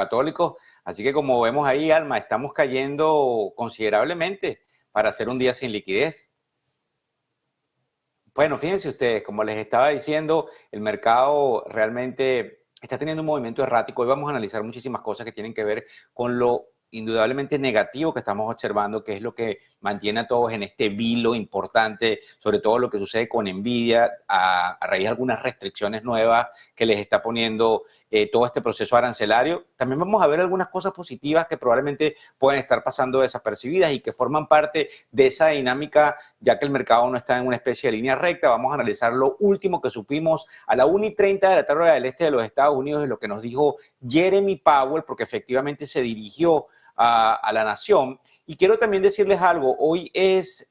católicos. Así que como vemos ahí, Alma, estamos cayendo considerablemente para hacer un día sin liquidez. Bueno, fíjense ustedes, como les estaba diciendo, el mercado realmente está teniendo un movimiento errático. Hoy vamos a analizar muchísimas cosas que tienen que ver con lo indudablemente negativo que estamos observando, que es lo que mantiene a todos en este vilo importante, sobre todo lo que sucede con Nvidia a raíz de algunas restricciones nuevas que les está poniendo todo este proceso arancelario. También vamos a ver algunas cosas positivas que probablemente pueden estar pasando desapercibidas y que forman parte de esa dinámica, ya que el mercado no está en una especie de línea recta. Vamos a analizar lo último que supimos a la 1:30 de la tarde del este de los Estados Unidos, de lo que nos dijo Jeremy Powell, porque efectivamente se dirigió a la nación. Y quiero también decirles algo, hoy es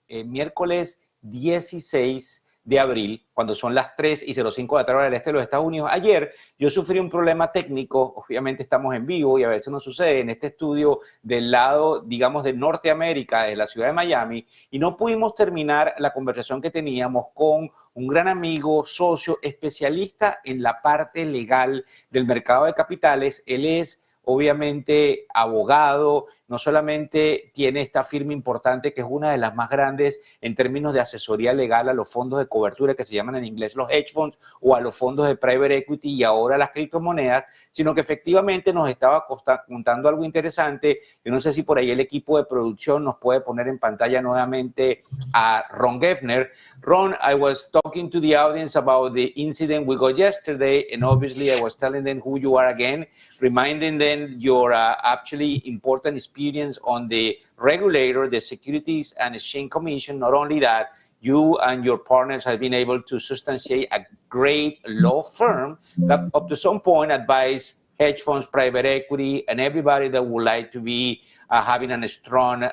miércoles 16 de abril, cuando son las 3:05 de la tarde del este de los Estados Unidos. Ayer yo sufrí un problema técnico, obviamente estamos en vivo y a veces no sucede en este estudio del lado, digamos, de Norteamérica, de la ciudad de Miami, y no pudimos terminar la conversación que teníamos con un gran amigo, socio, especialista en la parte legal del mercado de capitales. Él es obviamente abogado, no solamente tiene esta firma importante que es una de las más grandes en términos de asesoría legal a los fondos de cobertura que se llaman en inglés los hedge funds o a los fondos de private equity y ahora las criptomonedas, sino que efectivamente nos estaba contando algo interesante. Yo no sé si por ahí el equipo de producción nos puede poner en pantalla nuevamente a Ron Geffner. Ron, I was talking to the audience about the incident we got yesterday, and obviously I was telling them who you are again, reminding them your actually important experience on the regulator, the Securities and Exchange Commission. Not only that, you and your partners have been able to substantiate a great law firm that up to some point advised hedge funds, private equity, and everybody that would like to be having a strong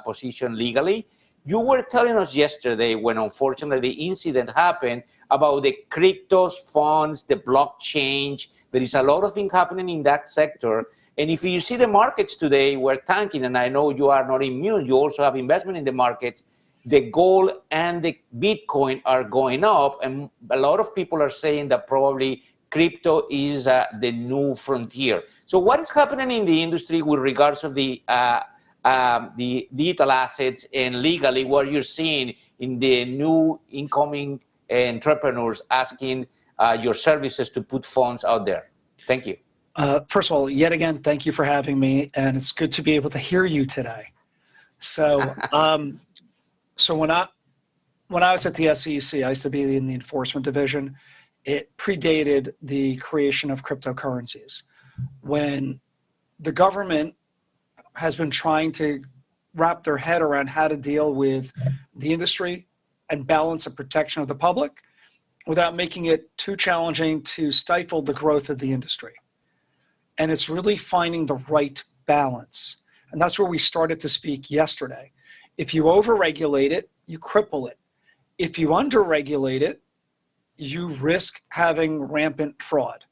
position legally. You were telling us yesterday when unfortunately the incident happened about the cryptos funds, the blockchain. There is a lot of things happening in that sector. And if you see the markets today, we're tanking, and I know you are not immune. You also have investment in the markets. The gold and the Bitcoin are going up, and a lot of people are saying that probably crypto is the new frontier. So what is happening in the industry with regards to the digital assets and legally what you're seeing in the new incoming entrepreneurs asking your services to put funds out there? Thank you. First of all, yet again, thank you for having me, and it's good to be able to hear you today. So, so when I was at the SEC, I used to be in the enforcement division. It predated the creation of cryptocurrencies. When the government has been trying to wrap their head around how to deal with the industry and balance the protection of the public without making it too challenging to stifle the growth of the industry. And it's really finding the right balance. And that's where we started to speak yesterday. If you overregulate it, you cripple it. If you underregulate it, you risk having rampant fraud.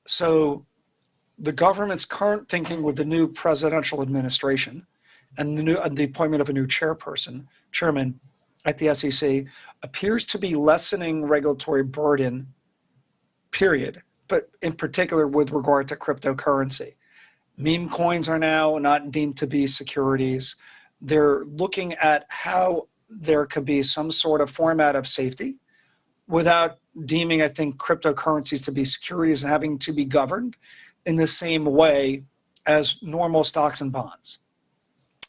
So the government's current thinking with the new presidential administration and the appointment of a new chairman at the SEC appears to be lessening regulatory burden, period, but in particular with regard to cryptocurrency. Meme coins are now not deemed to be securities. They're looking at how there could be some sort of format of safety without deeming, I think, cryptocurrencies to be securities and having to be governed in the same way as normal stocks and bonds.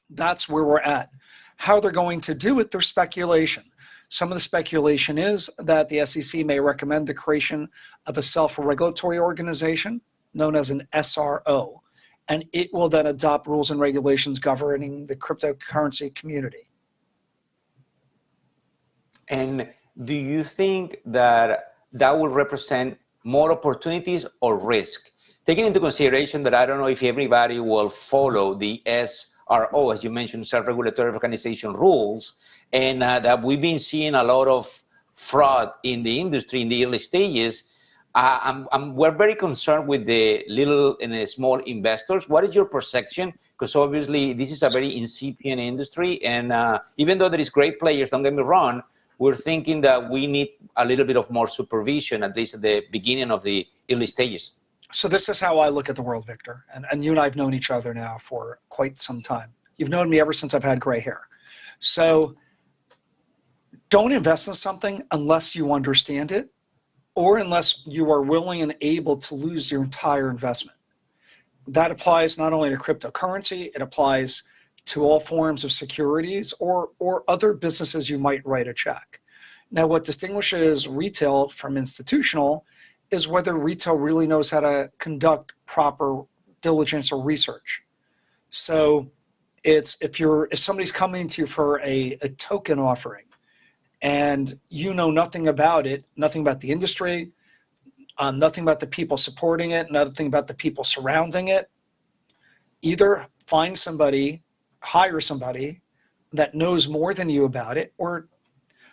That's where we're at. How they're going to do it, there's speculation. Some of the speculation is that the SEC may recommend the creation of a self-regulatory organization known as an SRO, and it will then adopt rules and regulations governing the cryptocurrency community. And do you think that that will represent more opportunities or risk? Taking into consideration that I don't know if everybody will follow the SRO, as you mentioned, self-regulatory organization rules, and that we've been seeing a lot of fraud in the industry in the early stages. We're very concerned with the little and small investors. What is your perception? Because obviously this is a very incipient industry, and even though there is great players, don't get me wrong, we're thinking that we need a little bit of more supervision, at least at the beginning of the early stages. So this is how I look at the world, Victor. And you and I have known each other now for quite some time. You've known me ever since I've had gray hair. So don't invest in something unless you understand it or unless you are willing and able to lose your entire investment. That applies not only to cryptocurrency, it applies to all forms of securities or other businesses you might write a check. Now, what distinguishes retail from institutional is whether retail really knows how to conduct proper diligence or research. So it's if somebody's coming to you for a token offering and you know nothing about it, nothing about the industry, nothing about the people supporting it, nothing about the people surrounding it, either find somebody, hire somebody that knows more than you about it, or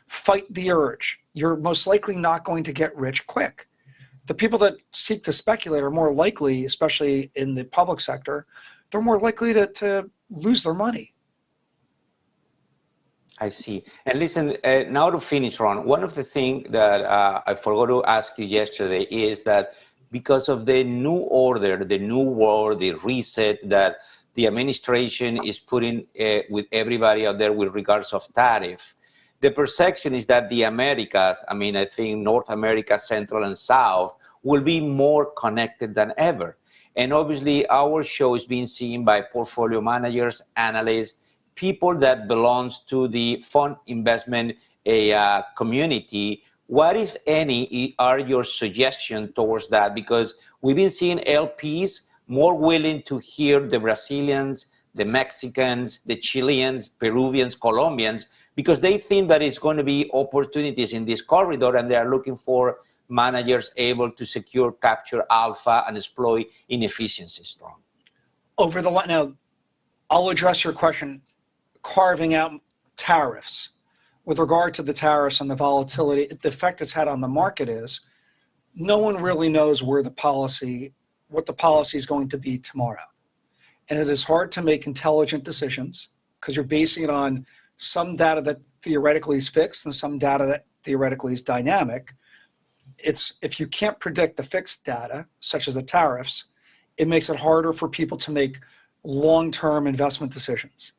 fight the urge. You're most likely not going to get rich quick. The people that seek to speculate are more likely, especially in the public sector, they're more likely to lose their money. I see. And listen, now to finish, Ron, one of the things that I forgot to ask you yesterday is that because of the new order, the new world, the reset that the administration is putting with everybody out there with regards of tariff, the perception is that the Americas, I mean, I think North America, Central and South, will be more connected than ever. And obviously, our show is being seen by portfolio managers, analysts, people that belongs to the fund investment community. What, if any, are your suggestions towards that? Because we've been seeing LPs more willing to hear the Brazilians, the Mexicans, the Chileans, Peruvians, Colombians, because they think that it's going to be opportunities in this corridor and they are looking for managers able to secure, capture alpha and exploit inefficiencies. Now, I'll address your question, carving out tariffs. With regard to the tariffs and the volatility, the effect it's had on the market is no one really knows what the policy is going to be tomorrow. And it is hard to make intelligent decisions because you're basing it on some data that theoretically is fixed and some data that theoretically is dynamic. If you can't predict the fixed data, such as the tariffs, it makes it harder for people to make long-term investment decisions.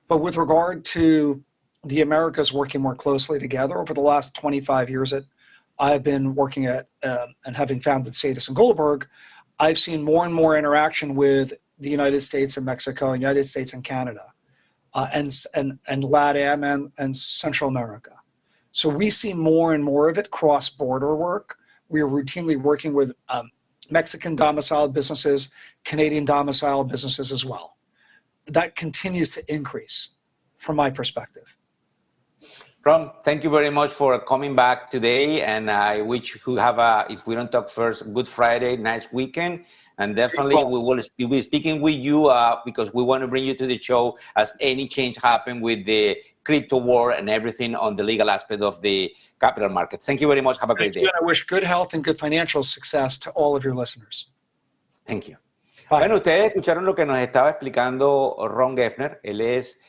But with regard to the Americas working more closely together over the last 25 years that I've been working at and having founded Sadis and Goldberg, I've seen more and more interaction with the United States and Mexico, United States and Canada, and LATAM and Central America. So we see more and more of it cross-border work. We are routinely working with Mexican domiciled businesses, Canadian domiciled businesses as well. That continues to increase from my perspective. Ron, thank you very much for coming back today. And I wish you have if we don't talk first, Good Friday, nice weekend. And definitely we will be speaking with you because we want to bring you to the show as any change happen with the crypto war and everything on the legal aspect of the capital markets. Thank you very much. Have a great day. And I wish good health and good financial success to all of your listeners. Thank you. Bueno, ustedes escucharon lo que nos estaba explicando Ron Geffner. Él es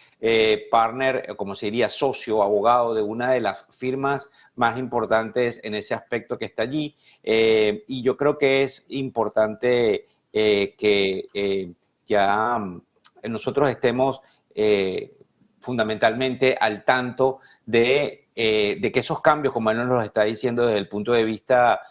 partner, como se diría, socio, abogado de una de las firmas más importantes en ese aspecto que está allí. Y yo creo que es importante que ya nosotros estemos fundamentalmente al tanto de que esos cambios, como él nos los está diciendo desde el punto de vista,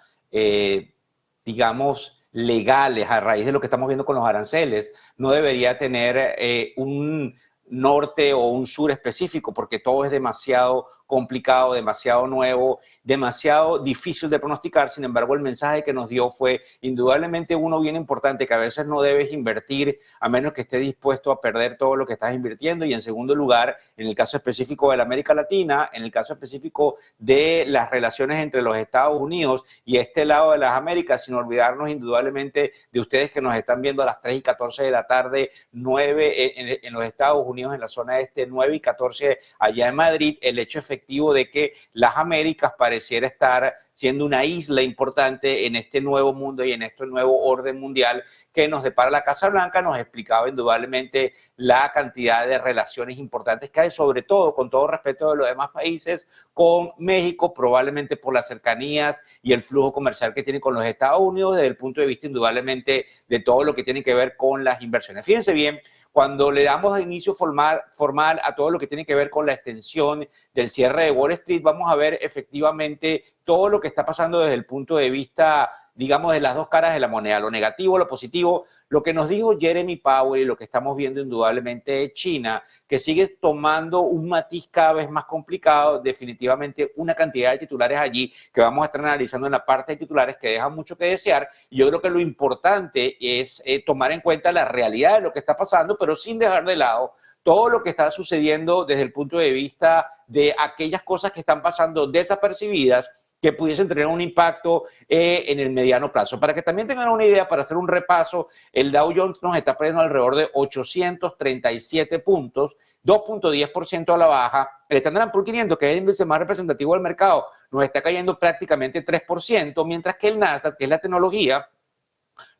digamos, legales, a raíz de lo que estamos viendo con los aranceles, no debería tener un norte o un sur específico, porque todo es demasiado complicado, demasiado nuevo, demasiado difícil de pronosticar. Sin embargo, el mensaje que nos dio fue indudablemente uno bien importante, que a veces no debes invertir a menos que estés dispuesto a perder todo lo que estás invirtiendo. Y en segundo lugar, en el caso específico de la América Latina, en el caso específico de las relaciones entre los Estados Unidos y este lado de las Américas, sin olvidarnos indudablemente de ustedes que nos están viendo a las 3:14 de la tarde, 9 en los Estados Unidos, Unidos en la zona este, 9 y 14 allá en Madrid, el hecho efectivo de que las Américas pareciera estar siendo una isla importante en este nuevo mundo y en este nuevo orden mundial que nos depara la Casa Blanca. Nos explicaba indudablemente la cantidad de relaciones importantes que hay, sobre todo, con todo respeto de los demás países, con México, probablemente por las cercanías y el flujo comercial que tiene con los Estados Unidos, desde el punto de vista indudablemente de todo lo que tiene que ver con las inversiones. Fíjense bien, cuando le damos inicio formal a todo lo que tiene que ver con la extensión del cierre de Wall Street, vamos a ver efectivamente todo lo que está pasando desde el punto de vista, digamos, de las dos caras de la moneda, lo negativo, lo positivo. Lo que nos dijo Jeremy Powell y lo que estamos viendo indudablemente de China, que sigue tomando un matiz cada vez más complicado, definitivamente una cantidad de titulares allí que vamos a estar analizando en la parte de titulares que dejan mucho que desear. Y yo creo que lo importante es tomar en cuenta la realidad de lo que está pasando, pero sin dejar de lado todo lo que está sucediendo desde el punto de vista de aquellas cosas que están pasando desapercibidas que pudiesen tener un impacto en el mediano plazo. Para que también tengan una idea, para hacer un repaso, el Dow Jones nos está perdiendo alrededor de 837 puntos, 2.10% a la baja. El Standard & Poor's 500, que es el índice más representativo del mercado, nos está cayendo prácticamente 3%, mientras que el Nasdaq, que es la tecnología,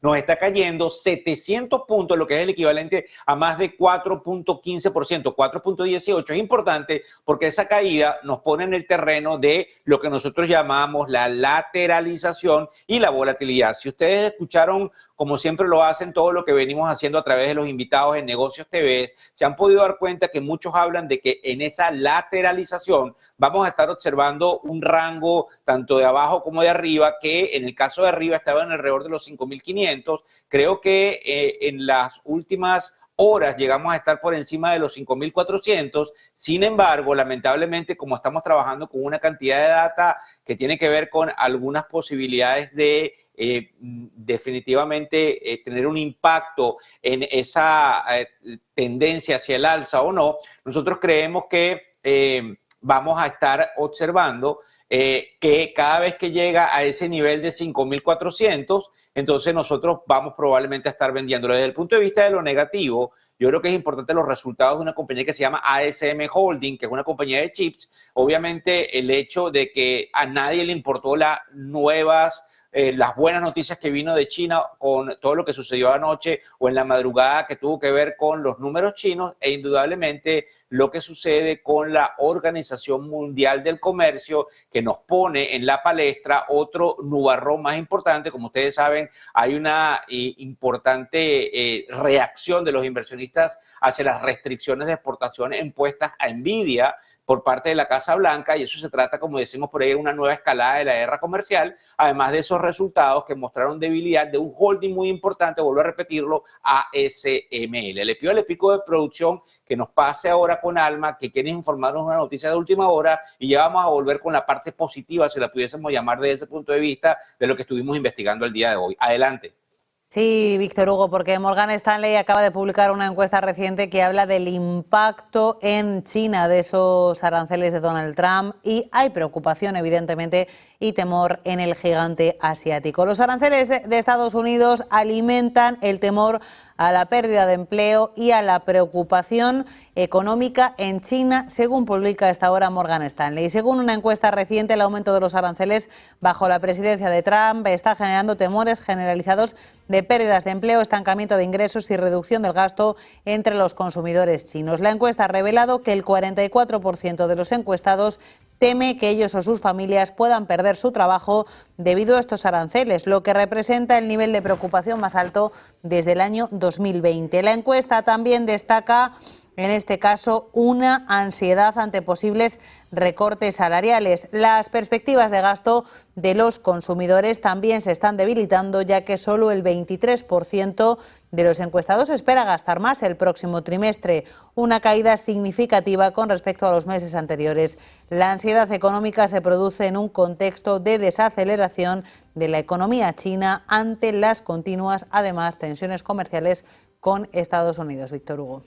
nos está cayendo 700 puntos, lo que es el equivalente a más de 4.15%, 4.18%. Es importante porque esa caída nos pone en el terreno de lo que nosotros llamamos la lateralización y la volatilidad. Si ustedes escucharon, como siempre lo hacen, todo lo que venimos haciendo a través de los invitados en Negocios TV, se han podido dar cuenta que muchos hablan de que en esa lateralización vamos a estar observando un rango tanto de abajo como de arriba, que en el caso de arriba estaba en alrededor de los 5.500. Creo que en las últimas horas llegamos a estar por encima de los 5.400. Sin embargo, lamentablemente, como estamos trabajando con una cantidad de data que tiene que ver con algunas posibilidades de definitivamente tener un impacto en esa tendencia hacia el alza o no, nosotros creemos que vamos a estar observando que cada vez que llega a ese nivel de 5.400, entonces nosotros vamos probablemente a estar vendiéndolo. Desde el punto de vista de lo negativo, yo creo que es importante los resultados de una compañía que se llama ASM Holding, que es una compañía de chips. Obviamente el hecho de que a nadie le importó las buenas noticias que vino de China con todo lo que sucedió anoche o en la madrugada que tuvo que ver con los números chinos, e indudablemente lo que sucede con la Organización Mundial del Comercio, que nos pone en la palestra otro nubarrón más importante. Como ustedes saben, hay una importante reacción de los inversionistas hacia las restricciones de exportación impuestas a Nvidia por parte de la Casa Blanca, y eso se trata, como decimos por ahí, de una nueva escalada de la guerra comercial, además de esos resultados que mostraron debilidad de un holding muy importante, vuelvo a repetirlo, ASML. Le pido al equipo de producción que nos pase ahora con Alma, que quiere informarnos una noticia de última hora, y ya vamos a volver con la parte positiva, si la pudiésemos llamar desde ese punto de vista, de lo que estuvimos investigando el día de hoy. Adelante. Sí, Víctor Hugo, porque Morgan Stanley acaba de publicar una encuesta reciente que habla del impacto en China de esos aranceles de Donald Trump, y hay preocupación, evidentemente, y temor en el gigante asiático. Los aranceles de Estados Unidos alimentan el temor a la pérdida de empleo y a la preocupación económica en China, según publica esta hora Morgan Stanley. Y según una encuesta reciente, el aumento de los aranceles bajo la presidencia de Trump está generando temores generalizados de pérdidas de empleo, estancamiento de ingresos y reducción del gasto entre los consumidores chinos. La encuesta ha revelado que el 44% de los encuestados teme que ellos o sus familias puedan perder su trabajo debido a estos aranceles, lo que representa el nivel de preocupación más alto desde el año 2020. La encuesta también destaca, en este caso, una ansiedad ante posibles recortes salariales. Las perspectivas de gasto de los consumidores también se están debilitando, ya que solo el 23% de los encuestados espera gastar más el próximo trimestre, una caída significativa con respecto a los meses anteriores. La ansiedad económica se produce en un contexto de desaceleración de la economía china ante las continuas, además, tensiones comerciales con Estados Unidos. Víctor Hugo.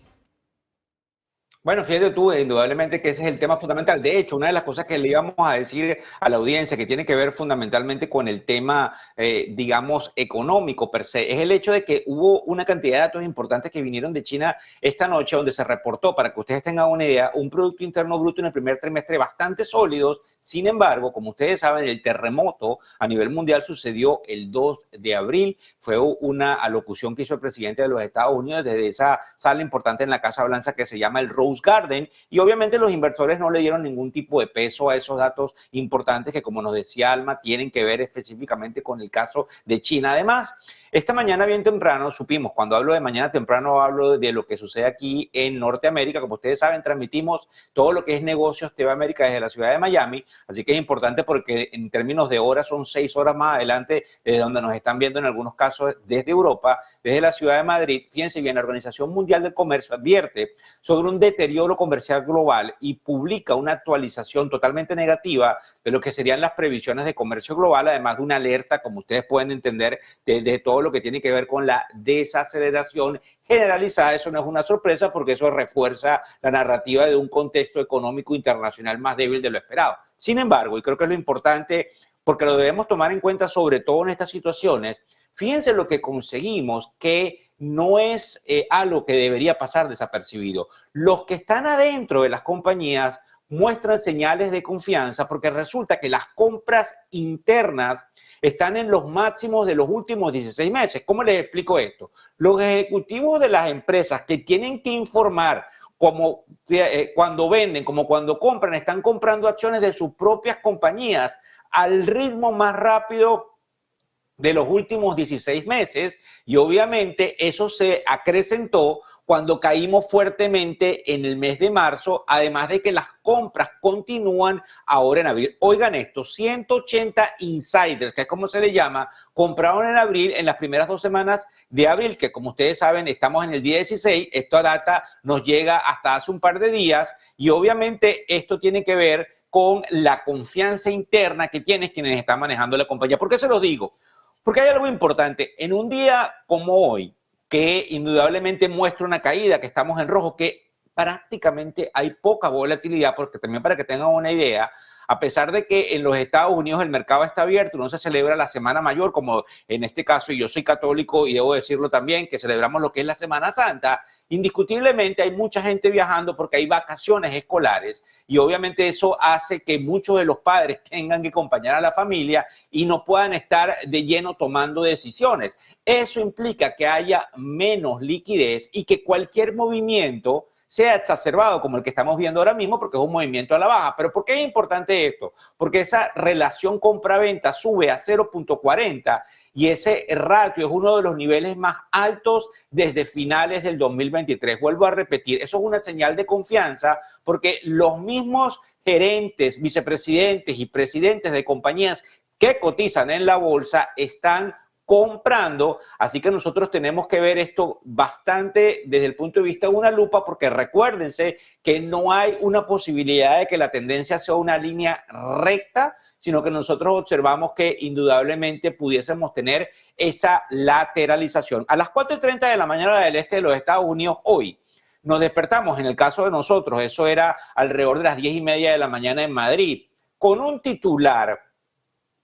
Bueno, fíjate tú, indudablemente que ese es el tema fundamental. De hecho, una de las cosas que le íbamos a decir a la audiencia que tiene que ver fundamentalmente con el tema, digamos, económico per se, es el hecho de que hubo una cantidad de datos importantes que vinieron de China esta noche, donde se reportó, para que ustedes tengan una idea, un Producto Interno Bruto en el primer trimestre bastante sólidos. Sin embargo, como ustedes saben, el terremoto a nivel mundial sucedió el 2 de abril. Fue una alocución que hizo el presidente de los Estados Unidos desde esa sala importante en la Casa Blanca que se llama el Rose Garden, y obviamente los inversores no le dieron ningún tipo de peso a esos datos importantes que, como nos decía Alma, tienen que ver específicamente con el caso de China. Además, esta mañana bien temprano supimos, cuando hablo de mañana temprano hablo de lo que sucede aquí en Norteamérica. Como ustedes saben, transmitimos todo lo que es negocios TV América desde la ciudad de Miami, así que es importante porque en términos de horas son 6 horas más adelante desde donde nos están viendo en algunos casos desde Europa, desde la ciudad de Madrid. Fíjense bien, la Organización Mundial del Comercio advierte sobre un deterioro comercial global y publica una actualización totalmente negativa de lo que serían las previsiones de comercio global, además de una alerta, como ustedes pueden entender, de todo lo que tiene que ver con la desaceleración generalizada. Eso no es una sorpresa porque eso refuerza la narrativa de un contexto económico internacional más débil de lo esperado. Sin embargo, y creo que es lo importante, porque lo debemos tomar en cuenta sobre todo en estas situaciones, fíjense lo que conseguimos, que no es algo que debería pasar desapercibido. Los que están adentro de las compañías muestran señales de confianza porque resulta que las compras internas están en los máximos de los últimos 16 meses. ¿Cómo les explico esto? Los ejecutivos de las empresas que tienen que informar como cuando venden, como cuando compran, están comprando acciones de sus propias compañías al ritmo más rápido de los últimos 16 meses, y obviamente eso se acrecentó cuando caímos fuertemente en el mes de marzo, además de que las compras continúan ahora en abril. Oigan esto, 180 insiders, que es como se le llama, compraron en abril, en las primeras 2 semanas de abril, que como ustedes saben estamos en el día 16, esta data nos llega hasta hace un par de días, y obviamente esto tiene que ver con la confianza interna que tienen quienes están manejando la compañía. ¿Por qué se los digo? Porque hay algo importante. En un día como hoy, que indudablemente muestra una caída, que estamos en rojo, que prácticamente hay poca volatilidad, porque también para que tengan una idea, a pesar de que en los Estados Unidos el mercado está abierto, no se celebra la Semana Mayor, como en este caso, y yo soy católico y debo decirlo también, que celebramos lo que es la Semana Santa, indiscutiblemente hay mucha gente viajando porque hay vacaciones escolares, y obviamente eso hace que muchos de los padres tengan que acompañar a la familia y no puedan estar de lleno tomando decisiones. Eso implica que haya menos liquidez y que cualquier movimiento sea exacerbado como el que estamos viendo ahora mismo, porque es un movimiento a la baja. ¿Pero por qué es importante esto? Porque esa relación compra-venta sube a 0.40 y ese ratio es uno de los niveles más altos desde finales del 2023. Vuelvo a repetir, eso es una señal de confianza porque los mismos gerentes, vicepresidentes y presidentes de compañías que cotizan en la bolsa están comprando, así que nosotros tenemos que ver esto bastante desde el punto de vista de una lupa, porque recuérdense que no hay una posibilidad de que la tendencia sea una línea recta, sino que nosotros observamos que indudablemente pudiésemos tener esa lateralización. A las 4:30 de la mañana del este de los Estados Unidos hoy, nos despertamos, en el caso de nosotros, eso era alrededor de las 10:30 de la mañana en Madrid, con un titular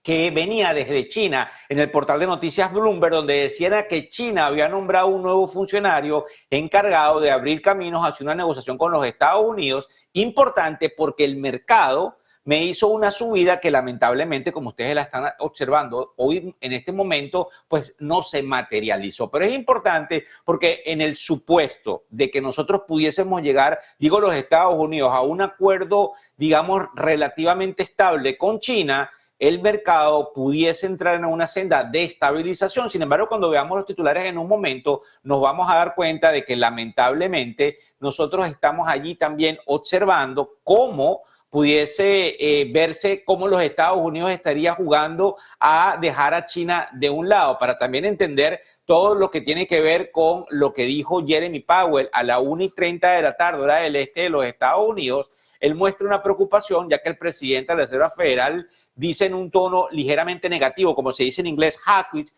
que venía desde China en el portal de noticias Bloomberg, donde decía que China había nombrado un nuevo funcionario encargado de abrir caminos hacia una negociación con los Estados Unidos, importante porque el mercado me hizo una subida que lamentablemente, como ustedes la están observando hoy en este momento, pues no se materializó. Pero es importante porque en el supuesto de que nosotros pudiésemos llegar, digo los Estados Unidos, a un acuerdo, digamos, relativamente estable con China, el mercado pudiese entrar en una senda de estabilización. Sin embargo, cuando veamos los titulares en un momento, nos vamos a dar cuenta de que lamentablemente nosotros estamos allí también observando cómo pudiese verse cómo los Estados Unidos estaría jugando a dejar a China de un lado, para también entender todo lo que tiene que ver con lo que dijo Jeremy Powell a la 1:30 de la tarde, hora del este de los Estados Unidos. Él muestra una preocupación, ya que el presidente de la Reserva Federal dice en un tono ligeramente negativo, como se dice en inglés, hawkish,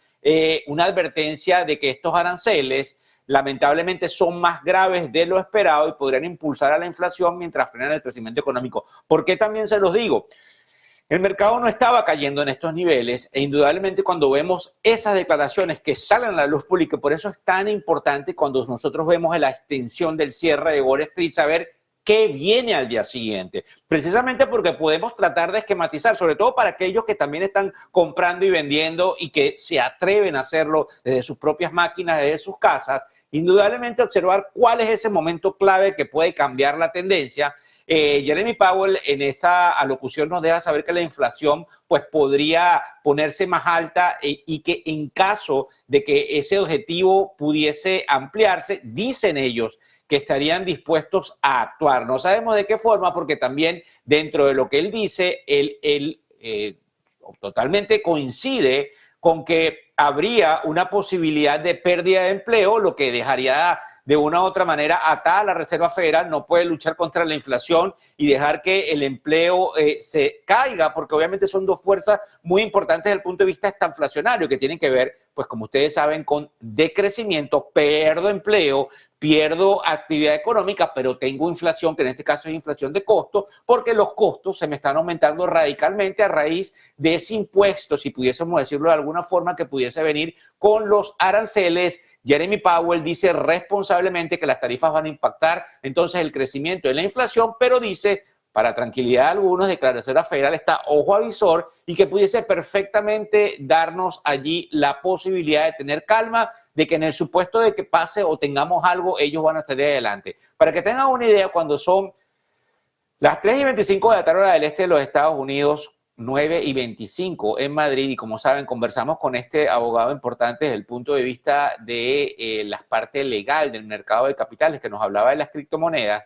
una advertencia de que estos aranceles lamentablemente son más graves de lo esperado y podrían impulsar a la inflación mientras frenan el crecimiento económico. ¿Por qué también se los digo? El mercado no estaba cayendo en estos niveles e indudablemente cuando vemos esas declaraciones que salen a la luz pública, por eso es tan importante cuando nosotros vemos la extensión del cierre de Wall Street, saber qué viene al día siguiente, precisamente porque podemos tratar de esquematizar, sobre todo para aquellos que también están comprando y vendiendo y que se atreven a hacerlo desde sus propias máquinas, desde sus casas, indudablemente observar cuál es ese momento clave que puede cambiar la tendencia. Jeremy Powell en esa alocución nos deja saber que la inflación pues podría ponerse más alta y que en caso de que ese objetivo pudiese ampliarse, dicen ellos que estarían dispuestos a actuar. No sabemos de qué forma porque también dentro de lo que él dice, él totalmente coincide con que habría una posibilidad de pérdida de empleo, lo que dejaría de una u otra manera atada a la Reserva Federal. No puede luchar contra la inflación y dejar que el empleo se caiga, porque obviamente son dos fuerzas muy importantes desde el punto de vista estanflacionario que tienen que ver, pues como ustedes saben, con decrecimiento, pierdo empleo, pierdo actividad económica, pero tengo inflación, que en este caso es inflación de costos, porque los costos se me están aumentando radicalmente a raíz de ese impuesto, si pudiésemos decirlo de alguna forma, que pudiese venir con los aranceles. Jeremy Powell dice responsablemente que las tarifas van a impactar entonces el crecimiento de la inflación, pero dice, para tranquilidad de algunos, de que la Reserva Federal está ojo avisor y que pudiese perfectamente darnos allí la posibilidad de tener calma, de que en el supuesto de que pase o tengamos algo, ellos van a salir adelante. Para que tengan una idea, cuando son las 3:25 de la tarde hora del este de los Estados Unidos, 9:25 en Madrid, y como saben, conversamos con este abogado importante desde el punto de vista de la parte legal del mercado de capitales, que nos hablaba de las criptomonedas.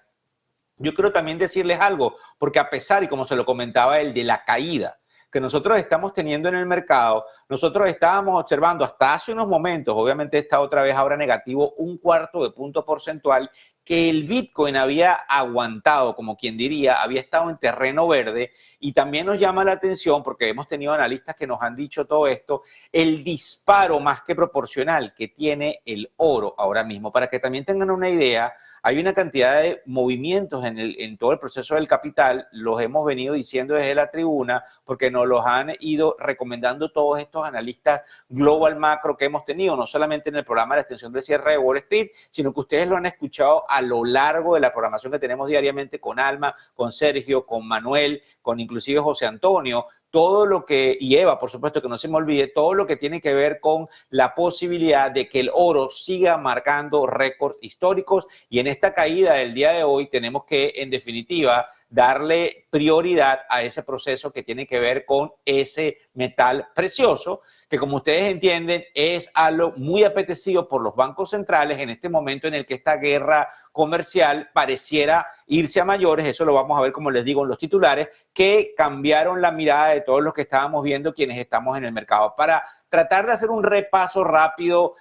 Yo quiero también decirles algo, porque a pesar, y como se lo comentaba él, de la caída que nosotros estamos teniendo en el mercado, nosotros estábamos observando hasta hace unos momentos, obviamente está otra vez ahora negativo, 1/4 de punto porcentual, que el Bitcoin había aguantado, como quien diría, había estado en terreno verde. Y también nos llama la atención, porque hemos tenido analistas que nos han dicho todo esto, el disparo más que proporcional que tiene el oro ahora mismo. Para que también tengan una idea, hay una cantidad de movimientos en todo el proceso del capital, los hemos venido diciendo desde la tribuna, porque nos los han ido recomendando todos estos analistas global macro que hemos tenido, no solamente en el programa de la extensión del cierre de Wall Street, sino que ustedes lo han escuchado a lo largo de la programación que tenemos diariamente con Alma, con Sergio, con Manuel, con inclusive José Antonio, todo lo que, y Eva, por supuesto, que no se me olvide, todo lo que tiene que ver con la posibilidad de que el oro siga marcando récords históricos. Y en esta caída del día de hoy tenemos que, en definitiva, darle prioridad a ese proceso que tiene que ver con ese metal precioso, que como ustedes entienden es algo muy apetecido por los bancos centrales en este momento en el que esta guerra comercial pareciera irse a mayores. Eso lo vamos a ver, como les digo, en los titulares, que cambiaron la mirada de todos los que estábamos viendo quienes estamos en el mercado. Para tratar de hacer un repaso rápido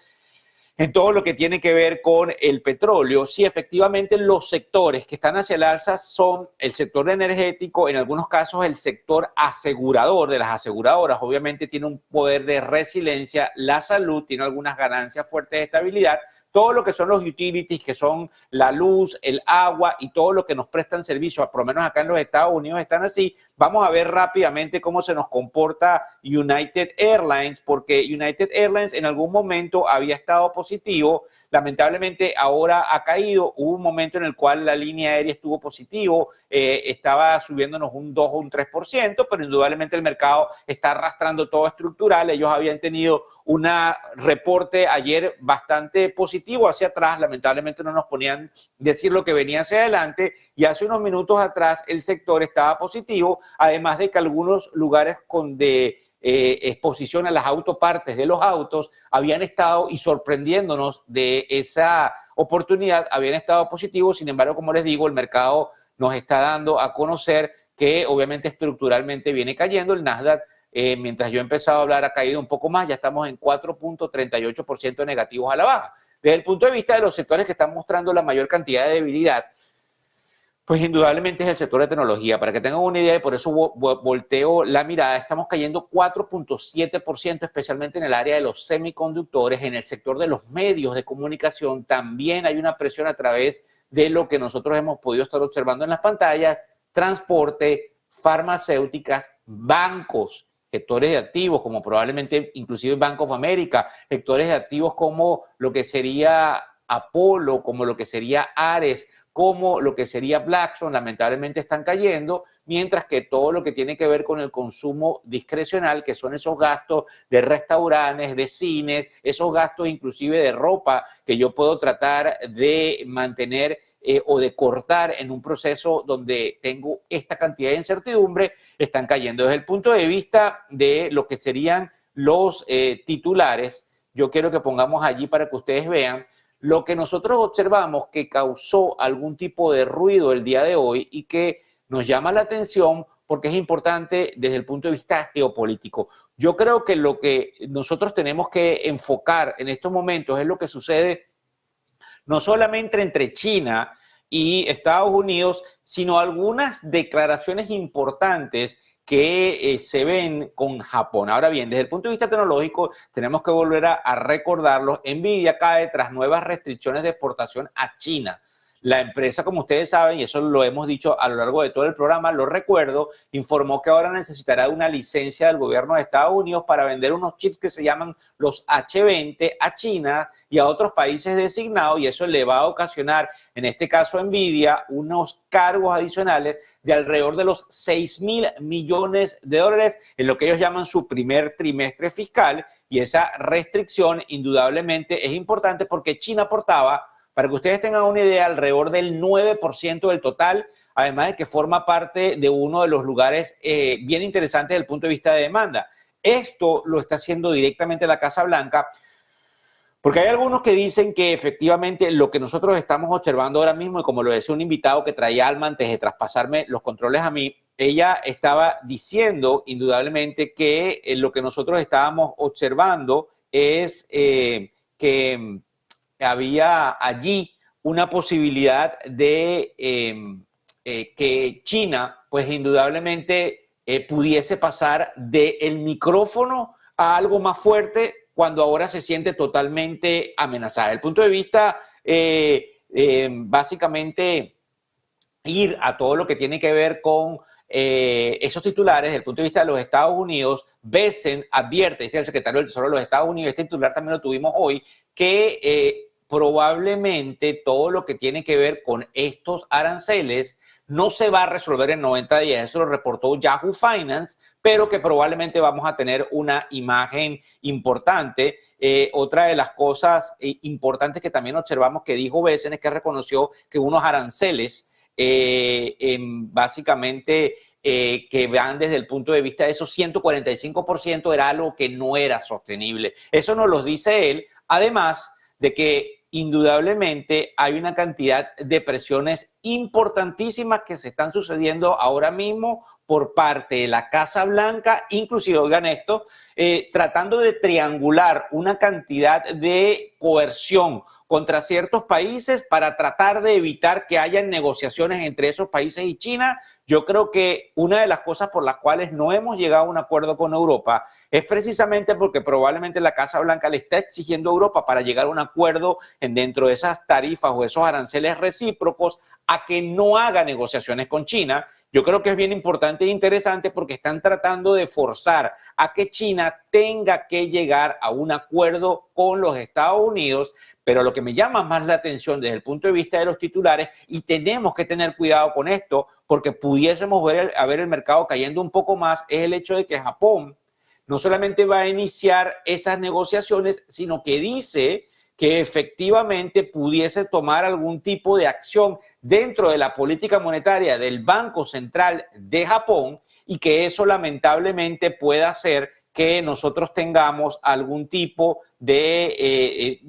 en todo lo que tiene que ver con el petróleo, sí, efectivamente los sectores que están hacia el alza son el sector energético, en algunos casos el sector asegurador de las aseguradoras, obviamente tiene un poder de resiliencia, la salud tiene algunas ganancias fuertes de estabilidad, todo lo que son los utilities, que son la luz, el agua y todo lo que nos prestan servicios, por lo menos acá en los Estados Unidos están así. Vamos a ver rápidamente cómo se nos comporta United Airlines, porque United Airlines en algún momento había estado positivo, lamentablemente ahora ha caído. Hubo un momento en el cual la línea aérea estuvo positivo, estaba subiéndonos un 2 o un 3%, pero indudablemente el mercado está arrastrando todo estructural. Ellos habían tenido un reporte ayer bastante positivo hacia atrás, lamentablemente no nos ponían decir lo que venía hacia adelante, y hace unos minutos atrás el sector estaba positivo, además de que algunos lugares de exposición a las autopartes de los autos habían estado, y sorprendiéndonos de esa oportunidad, habían estado positivos. Sin embargo, como les digo, el mercado nos está dando a conocer que obviamente estructuralmente viene cayendo. El Nasdaq, mientras yo he empezado a hablar, ha caído un poco más, ya estamos en 4.38% negativos a la baja. Desde el punto de vista de los sectores que están mostrando la mayor cantidad de debilidad, Pues indudablemente es el sector de tecnología. Para que tengan una idea, y por eso volteo la mirada, estamos cayendo 4.7%, especialmente en el área de los semiconductores. En el sector de los medios de comunicación también hay una presión a través de lo que nosotros hemos podido estar observando en las pantallas: transporte, farmacéuticas, bancos, sectores de activos como probablemente inclusive Bank of America, sectores de activos como lo que sería Apolo, como lo que sería Ares, como lo que sería Blackstone, lamentablemente están cayendo, mientras que todo lo que tiene que ver con el consumo discrecional, que son esos gastos de restaurantes, de cines, esos gastos inclusive de ropa que yo puedo tratar de mantener o de cortar en un proceso donde tengo esta cantidad de incertidumbre, están cayendo. Desde el punto de vista de lo que serían los titulares, yo quiero que pongamos allí para que ustedes vean lo que nosotros observamos que causó algún tipo de ruido el día de hoy y que nos llama la atención porque es importante desde el punto de vista geopolítico. Yo creo que lo que nosotros tenemos que enfocar en estos momentos es lo que sucede no solamente entre China y Estados Unidos, sino algunas declaraciones importantes que se ven con Japón. Ahora bien, desde el punto de vista tecnológico, tenemos que volver a recordarlo. Nvidia cae tras nuevas restricciones de exportación a China. La empresa, como ustedes saben, y eso lo hemos dicho a lo largo de todo el programa, lo recuerdo, informó que ahora necesitará una licencia del gobierno de Estados Unidos para vender unos chips que se llaman los H20 a China y a otros países designados, y eso le va a ocasionar, en este caso Nvidia, unos cargos adicionales de alrededor de los 6.000 millones de dólares en lo que ellos llaman su primer trimestre fiscal, y esa restricción indudablemente es importante porque China aportaba, para que ustedes tengan una idea, alrededor del 9% del total, además de que forma parte de uno de los lugares bien interesantes desde el punto de vista de demanda. Esto lo está haciendo directamente la Casa Blanca, porque hay algunos que dicen que efectivamente lo que nosotros estamos observando ahora mismo, y como lo decía un invitado que traía Alma antes de traspasarme los controles a mí, ella estaba diciendo indudablemente que lo que nosotros estábamos observando es que había allí una posibilidad de que China, pues indudablemente pudiese pasar del micrófono a algo más fuerte cuando ahora se siente totalmente amenazada. Desde el punto de vista, básicamente, ir a todo lo que tiene que ver con esos titulares, desde el punto de vista de los Estados Unidos, Bessent advierte, dice el secretario del Tesoro de los Estados Unidos, este titular también lo tuvimos hoy, que probablemente todo lo que tiene que ver con estos aranceles no se va a resolver en 90 días, eso lo reportó Yahoo Finance, pero que probablemente vamos a tener una imagen importante. Otra de las cosas importantes que también observamos que dijo Bessent es que reconoció que unos aranceles básicamente que van desde el punto de vista de esos 145% era algo que no era sostenible. Eso nos lo dice él, además de que indudablemente hay una cantidad de presiones importantísimas que se están sucediendo ahora mismo por parte de la Casa Blanca, inclusive, oigan esto, tratando de triangular una cantidad de coerción contra ciertos países para tratar de evitar que haya negociaciones entre esos países y China. Yo creo que una de las cosas por las cuales no hemos llegado a un acuerdo con Europa es precisamente porque probablemente la Casa Blanca le está exigiendo a Europa para llegar a un acuerdo dentro de esas tarifas o esos aranceles recíprocos a que no haga negociaciones con China. Yo creo que es bien importante e interesante porque están tratando de forzar a que China tenga que llegar a un acuerdo con los Estados Unidos, pero lo que me llama más la atención desde el punto de vista de los titulares, y tenemos que tener cuidado con esto porque pudiésemos ver el mercado cayendo un poco más, es el hecho de que Japón no solamente va a iniciar esas negociaciones, sino que dice que efectivamente pudiese tomar algún tipo de acción dentro de la política monetaria del Banco Central de Japón, y que eso lamentablemente pueda hacer que nosotros tengamos algún tipo de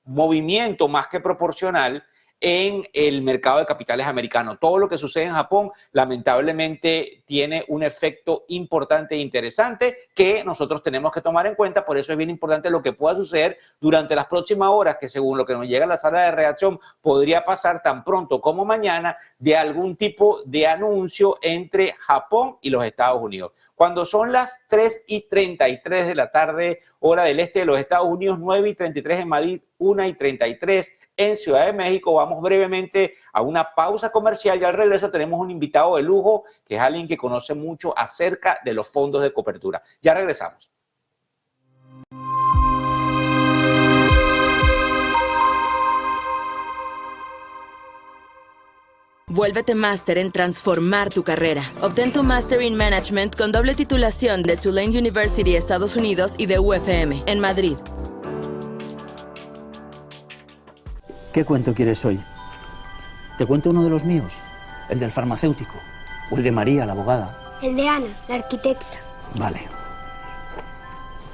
movimiento más que proporcional en el mercado de capitales americano. Todo lo que sucede en Japón lamentablemente tiene un efecto importante e interesante que nosotros tenemos que tomar en cuenta. Por eso es bien importante lo que pueda suceder durante las próximas horas, que según lo que nos llega a la sala de reacción podría pasar tan pronto como mañana, de algún tipo de anuncio entre Japón y los Estados Unidos. Cuando son las 3:33 de la tarde, hora del este de los Estados Unidos, 9:33 en Madrid, 1:33 en Ciudad de México, vamos brevemente a una pausa comercial y al regreso tenemos un invitado de lujo que es alguien que conoce mucho acerca de los fondos de cobertura. Ya regresamos. Vuélvete máster en transformar tu carrera. Obtén tu Master in Management con doble titulación de Tulane University, Estados Unidos y de UFM, en Madrid. ¿Qué cuento quieres hoy? ¿Te cuento uno de los míos? ¿El del farmacéutico? ¿O el de María, la abogada? El de Ana, la arquitecta. Vale.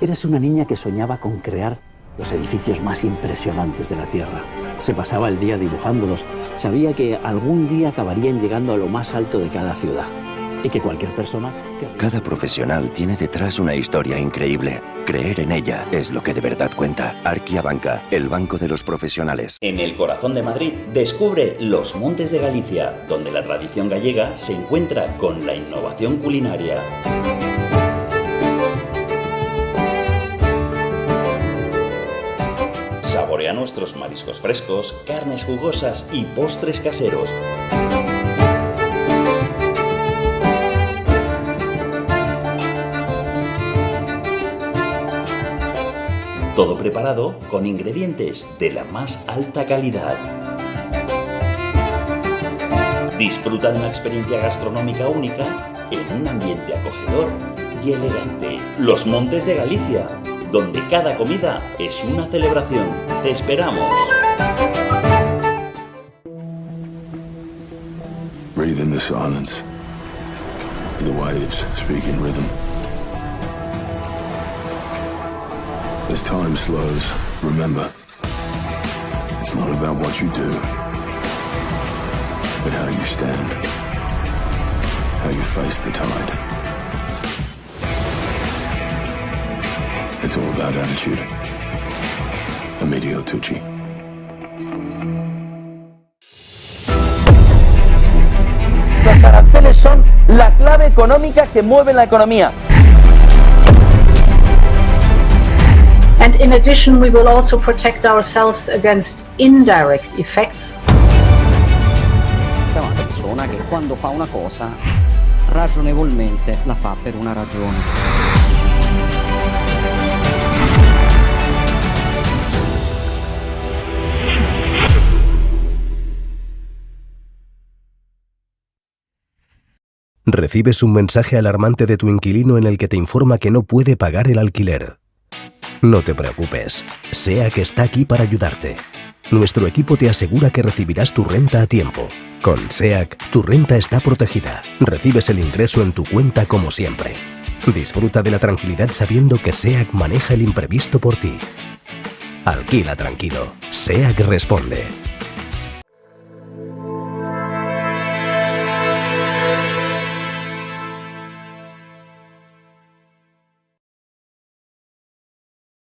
Eres una niña que soñaba con crear los edificios más impresionantes de la Tierra. Se pasaba el día dibujándolos. Sabía que algún día acabarían llegando a lo más alto de cada ciudad. Y que cualquier persona... Cada profesional tiene detrás una historia increíble. Creer en ella es lo que de verdad cuenta. Arquia Banca, el banco de los profesionales. En el corazón de Madrid, descubre Los Montes de Galicia, donde la tradición gallega se encuentra con la innovación culinaria. Saborea nuestros mariscos frescos, carnes jugosas y postres caseros. Todo preparado con ingredientes de la más alta calidad. Disfruta de una experiencia gastronómica única en un ambiente acogedor y elegante. Los Montes de Galicia, donde cada comida es una celebración. ¡Te esperamos! Breathe in the silence. The waves speak in rhythm. As time slows, remember, it's not about what you do, but how you stand, how you face the tide. It's all about attitude. Emilio Tucci. Los aranceles son la clave económica que mueve la economía. And in addition, we will also protect ourselves against indirect effects. È una persona che quando fa una cosa ragionevolmente la fa per una ragione. Recibes un mensaje alarmante de tu inquilino en el que te informa que no puede pagar el alquiler. No te preocupes, SEAC está aquí para ayudarte. Nuestro equipo te asegura que recibirás tu renta a tiempo. Con SEAC, tu renta está protegida. Recibes el ingreso en tu cuenta como siempre. Disfruta de la tranquilidad sabiendo que SEAC maneja el imprevisto por ti. Alquila tranquilo. SEAC responde.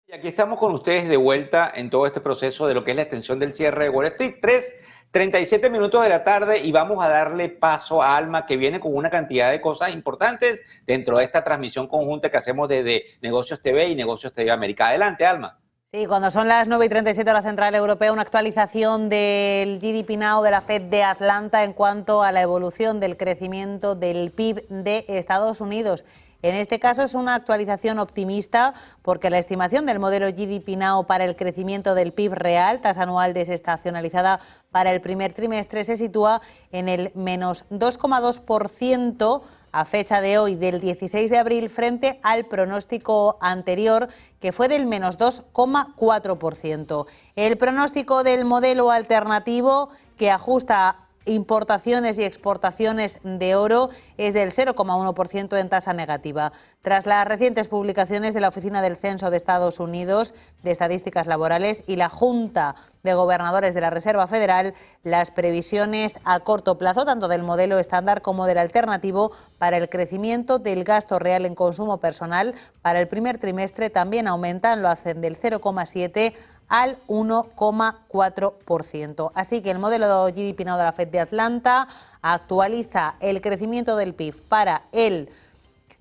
Y aquí estamos con ustedes de vuelta en todo este proceso de lo que es la extensión del cierre de Wall Street. 3:37 minutos de la tarde y vamos a darle paso a Alma, que viene con una cantidad de cosas importantes dentro de esta transmisión conjunta que hacemos desde Negocios TV y Negocios TV América. Adelante, Alma. Sí, cuando son las 9:37 hora central europea, una actualización del GDP Now de la Fed de Atlanta en cuanto a la evolución del crecimiento del PIB de Estados Unidos. En este caso es una actualización optimista porque la estimación del modelo GDP Now para el crecimiento del PIB real, tasa anual desestacionalizada para el primer trimestre, se sitúa en el menos 2,2% a fecha de hoy, del 16 de abril, frente al pronóstico anterior, que fue del menos 2,4%. El pronóstico del modelo alternativo, que ajusta importaciones y exportaciones de oro es del 0,1% en tasa negativa. Tras las recientes publicaciones de la Oficina del Censo de Estados Unidos de Estadísticas Laborales y la Junta de Gobernadores de la Reserva Federal, las previsiones a corto plazo, tanto del modelo estándar como del alternativo, para el crecimiento del gasto real en consumo personal para el primer trimestre también aumentan, lo hacen del 0,7% al 1,4%. Así que el modelo GDP Now de la Fed de Atlanta actualiza el crecimiento del PIB para el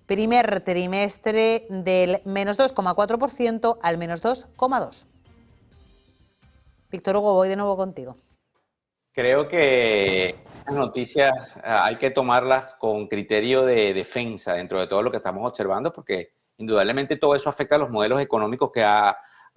primer trimestre del menos 2,4% al menos 2,2%. Víctor Hugo, voy de nuevo contigo. Creo que las noticias hay que tomarlas con criterio de defensa dentro de todo lo que estamos observando, porque indudablemente todo eso afecta a los modelos económicos que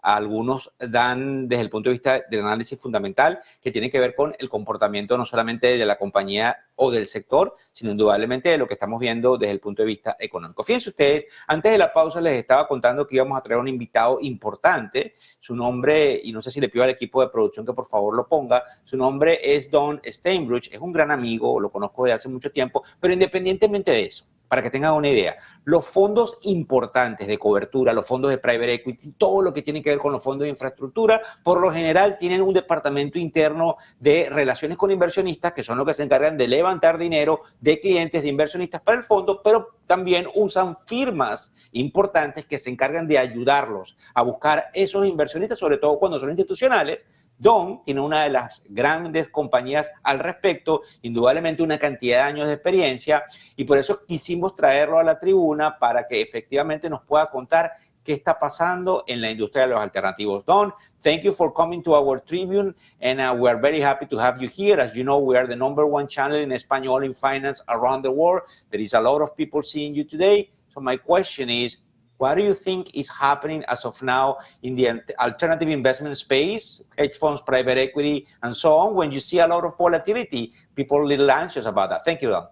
algunos dan desde el punto de vista del análisis fundamental, que tiene que ver con el comportamiento no solamente de la compañía o del sector, sino indudablemente de lo que estamos viendo desde el punto de vista económico. Fíjense ustedes, antes de la pausa les estaba contando que íbamos a traer un invitado importante. Su nombre, y no sé si le pido al equipo de producción que por favor lo ponga, su nombre es Don Steinbruch, es un gran amigo, lo conozco desde hace mucho tiempo, pero independientemente de eso, para que tengan una idea, los fondos importantes de cobertura, los fondos de private equity, todo lo que tiene que ver con los fondos de infraestructura, por lo general tienen un departamento interno de relaciones con inversionistas, que son los que se encargan de levantar dinero de clientes, de inversionistas para el fondo, pero también usan firmas importantes que se encargan de ayudarlos a buscar esos inversionistas, sobre todo cuando son institucionales. Don tiene una de las grandes compañías al respecto, indudablemente una cantidad de años de experiencia, y por eso quisimos traerlo a la tribuna para que efectivamente nos pueda contar qué está pasando en la industria de los alternativos. Don, thank you for coming to our tribune, and we are very happy to have you here. As you know, we are the #1 channel in Espanol in finance around the world. There is a lot of people seeing you today. So my question is, what do you think is happening as of now in the alternative investment space, hedge funds, private equity, and so on, when you see a lot of volatility? People are a little anxious about that. Thank you, Don.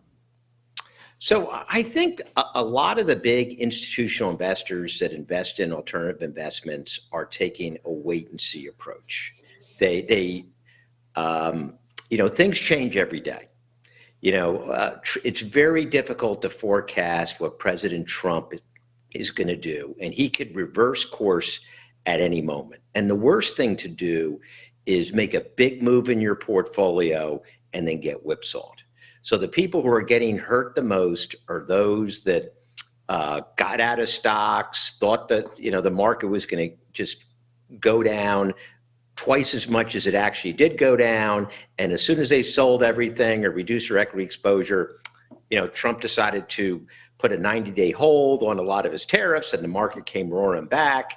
So I think a lot of the big institutional investors that invest in alternative investments are taking a wait and see approach. Things change every day. It's very difficult to forecast what President Trump is going to do, and he could reverse course at any moment. And the worst thing to do is make a big move in your portfolio and then get whipsawed. So the people who are getting hurt the most are those that got out of stocks, thought that the market was going to just go down twice as much as it actually did go down, and as soon as they sold everything or reduced their equity exposure, Trump decided to put a 90-day hold on a lot of his tariffs, and the market came roaring back.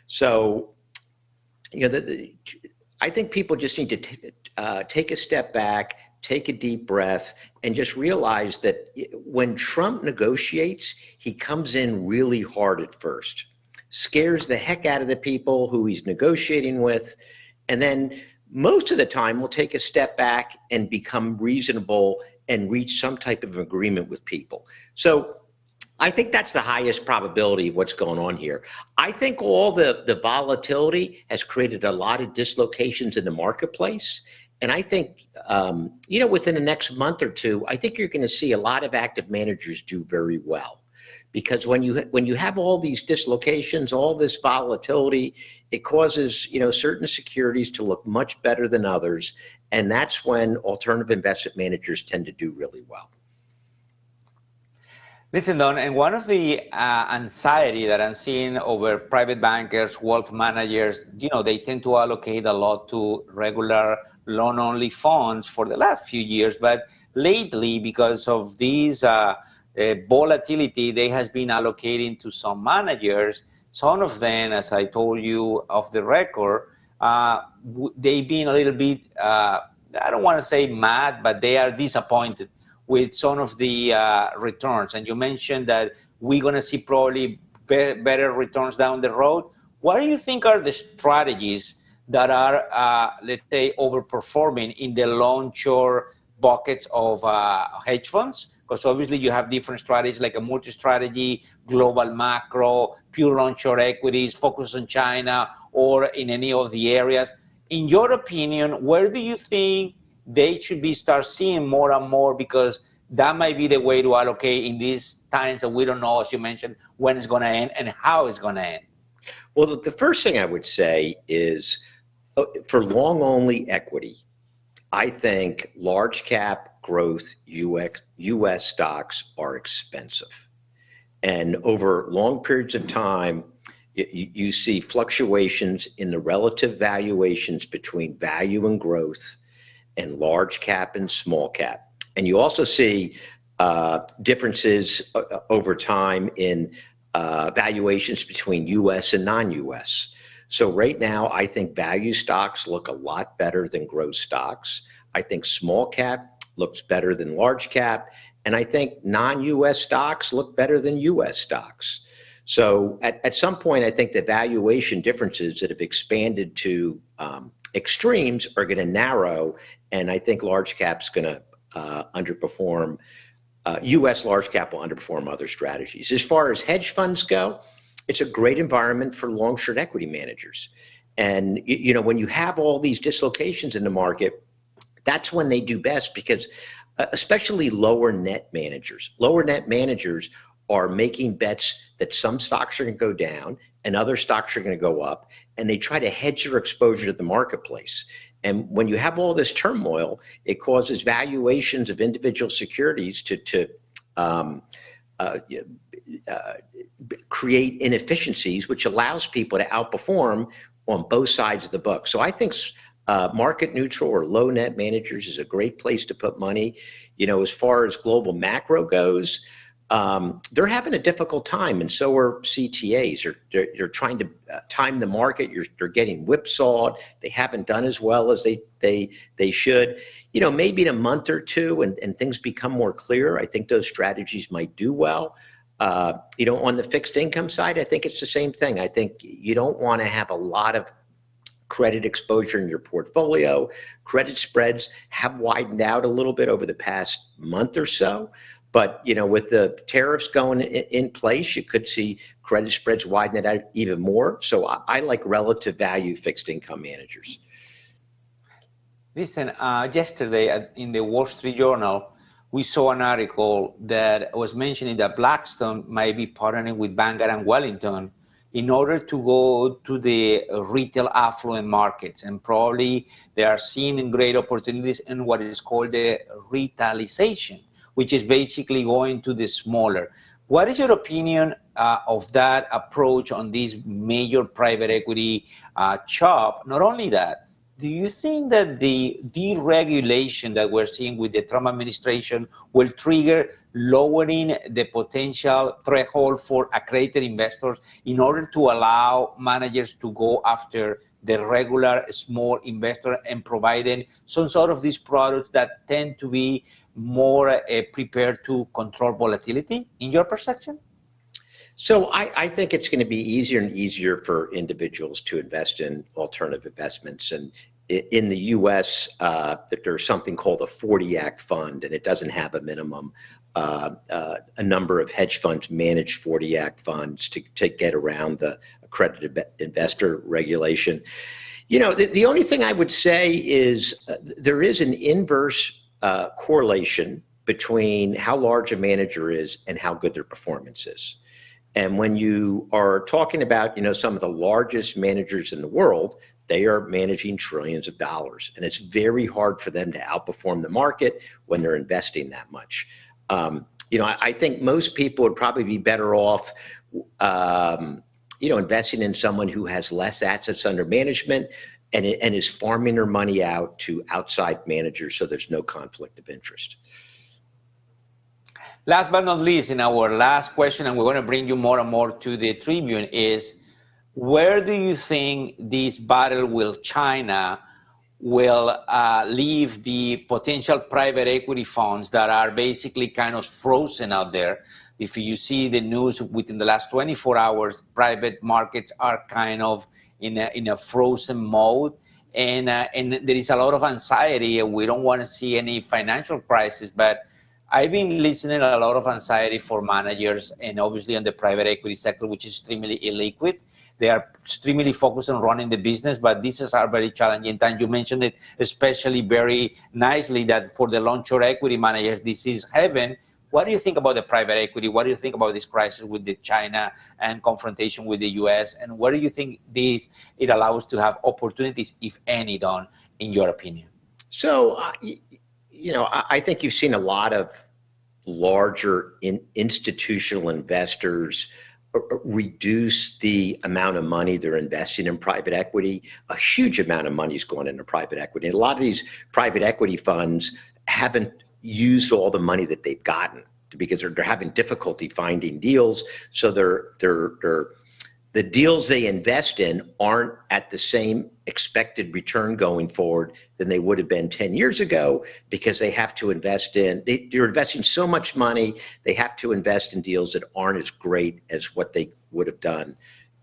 So, I think people just need to take a step back, take a deep breath, and just realize that when Trump negotiates, he comes in really hard at first, scares the heck out of the people who he's negotiating with, and then most of the time will take a step back and become reasonable and reach some type of agreement with people. So I think that's the highest probability of what's going on here. I think all the volatility has created a lot of dislocations in the marketplace. And I think, within the next month or two, I think you're going to see a lot of active managers do very well. Because when you have all these dislocations, all this volatility, it causes, certain securities to look much better than others. And that's when alternative investment managers tend to do really well. Listen, Don, and one of the anxiety that I'm seeing over private bankers, wealth managers, they tend to allocate a lot to regular loan-only funds for the last few years. But lately, because of these volatility, they has been allocating to some managers. Some of them, as I told you off the record, they've been a little bit, I don't want to say mad, but they are disappointed with some of the returns. And you mentioned that we're going to see probably better returns down the road. What do you think are the strategies that are, let's say, overperforming in the long-short buckets of hedge funds? Because obviously you have different strategies like a multi-strategy, global macro, pure long-short equities, focus on China, or in any of the areas. In your opinion, where do you think they should be start seeing more and more, because that might be the way to allocate in these times that we don't know, as you mentioned, when it's going to end and how it's going to end? Well, the first thing I would say is for long-only equity, I think large cap growth U.S. stocks are expensive. And over long periods of time, you see fluctuations in the relative valuations between value and growth and large cap and small cap. And you also see differences over time in valuations between U.S. and non-U.S. So right now, I think value stocks look a lot better than growth stocks. I think small cap looks better than large cap. And I think non-U.S. stocks look better than U.S. stocks. So at some point, I think the valuation differences that have expanded to extremes are going to narrow. And I think large cap's going to underperform. U.S. large cap will underperform other strategies. As far as hedge funds go, it's a great environment for long-short equity managers. And you know, when you have all these dislocations in the market, that's when they do best, because especially lower net managers are making bets that some stocks are going to go down and other stocks are going to go up, and they try to hedge their exposure to the marketplace. And when you have all this turmoil, it causes valuations of individual securities to create inefficiencies, which allows people to outperform on both sides of the book. So I think market neutral or low net managers is a great place to put money. You know, as far as global macro goes, they're having a difficult time, and so are CTAs. They're trying to time the market. They're getting whipsawed. They haven't done as well as they should. You know, maybe in a month or two, and things become more clear, I think those strategies might do well. You know, on the fixed income side, I think it's the same thing. I think you don't want to have a lot of credit exposure in your portfolio. Credit spreads have widened out a little bit over the past month or so. But, you know, with the tariffs going in place, you could see credit spreads widen it out even more. So I like relative value fixed income managers. Listen, yesterday in the Wall Street Journal, we saw an article that was mentioning that Blackstone might be partnering with Vanguard Wellington in order to go to the retail affluent markets. And probably they are seeing great opportunities in what is called the retailization, which is basically going to the smaller. What is your opinion of that approach on this major private equity shop? Not only that, do you think that the deregulation that we're seeing with the Trump administration will trigger lowering the potential threshold for accredited investors in order to allow managers to go after the regular small investor and providing some sort of these products that tend to be more prepared to control volatility, in your perception? So I think it's going to be easier and easier for individuals to invest in alternative investments. And in the U.S., there's something called a 40 Act fund, and it doesn't have a minimum. A number of hedge funds manage 40 Act funds to get around the accredited investor regulation. You know, the only thing I would say is there is an inverse correlation between how large a manager is and how good their performance is. And when you are talking about, you know, some of the largest managers in the world, they are managing trillions of dollars. And it's very hard for them to outperform the market when they're investing that much. You know, I think most people would probably be better off, you know, investing in someone who has less assets under management and is farming their money out to outside managers so there's no conflict of interest. Last but not least, in our last question, and we're going to bring you more and more to the Tribune, is where do you think this battle with China will leave the potential private equity funds that are basically kind of frozen out there? If you see the news within the last 24 hours, private markets are kind of in a frozen mode. And there is a lot of anxiety, and we don't want to see any financial crisis, but I've been listening a lot of anxiety for managers and obviously on the private equity sector, which is extremely illiquid. They are extremely focused on running the business, but this is a very challenging time. You mentioned it especially very nicely that for the long-short equity managers, this is heaven. What do you think about the private equity? What do you think about this crisis with the China and confrontation with the US? And where do you think it allows to have opportunities, if any, Don, in your opinion? So, I think you've seen a lot of larger institutional investors reduce the amount of money they're investing in private equity. A huge amount of money is going into private equity. And a lot of these private equity funds haven't used all the money that they've gotten because they're having difficulty finding deals. So the deals they invest in aren't at the same expected return going forward than they would have been 10 years ago because they have to invest in, they're investing so much money, they have to invest in deals that aren't as great as what they would have done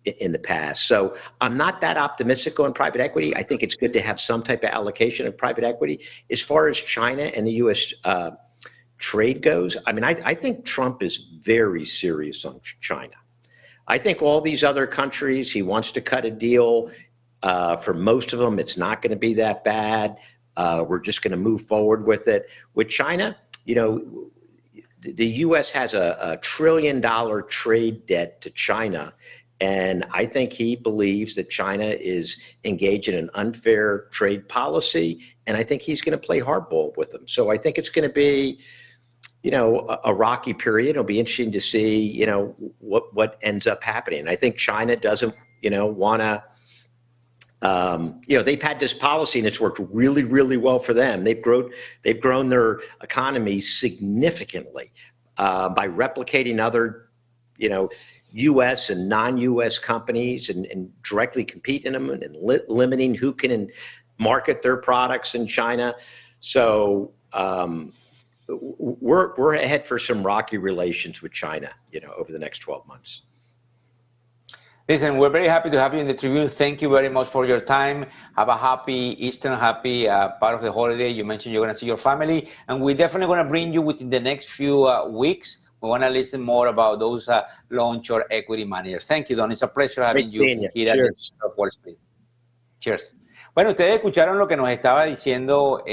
in the past. So I'm not that optimistic on private equity. I think it's good to have some type of allocation of private equity. As far as China and the U.S. Trade goes, I mean, I think Trump is very serious on China. I think all these other countries, he wants to cut a deal. For most of them, it's not going to be that bad. We're just going to move forward with it. With China, the U.S. has a $1 trillion trade debt to China. And I think he believes that China is engaged in an unfair trade policy. And I think he's going to play hardball with them. So I think it's going to be, a rocky period. It'll be interesting to see, what ends up happening. I think China doesn't, want to, they've had this policy and it's worked really, really well for them. They've grown their economy significantly by replicating other, U.S. and non-U.S. companies and directly competing in them and limiting who can market their products in China. So we're ahead for some rocky relations with China, over the next 12 months. Listen, we're very happy to have you in the Tribune. Thank you very much for your time. Have a happy Easter, happy part of the holiday. You mentioned you're going to see your family, and we're definitely going to bring you within the next few weeks. We want to listen more about those long-short equity managers. Thank you, Don. It's a pleasure having you here at the Wall Street. Cheers. Bueno, ustedes escucharon lo que nos estaba diciendo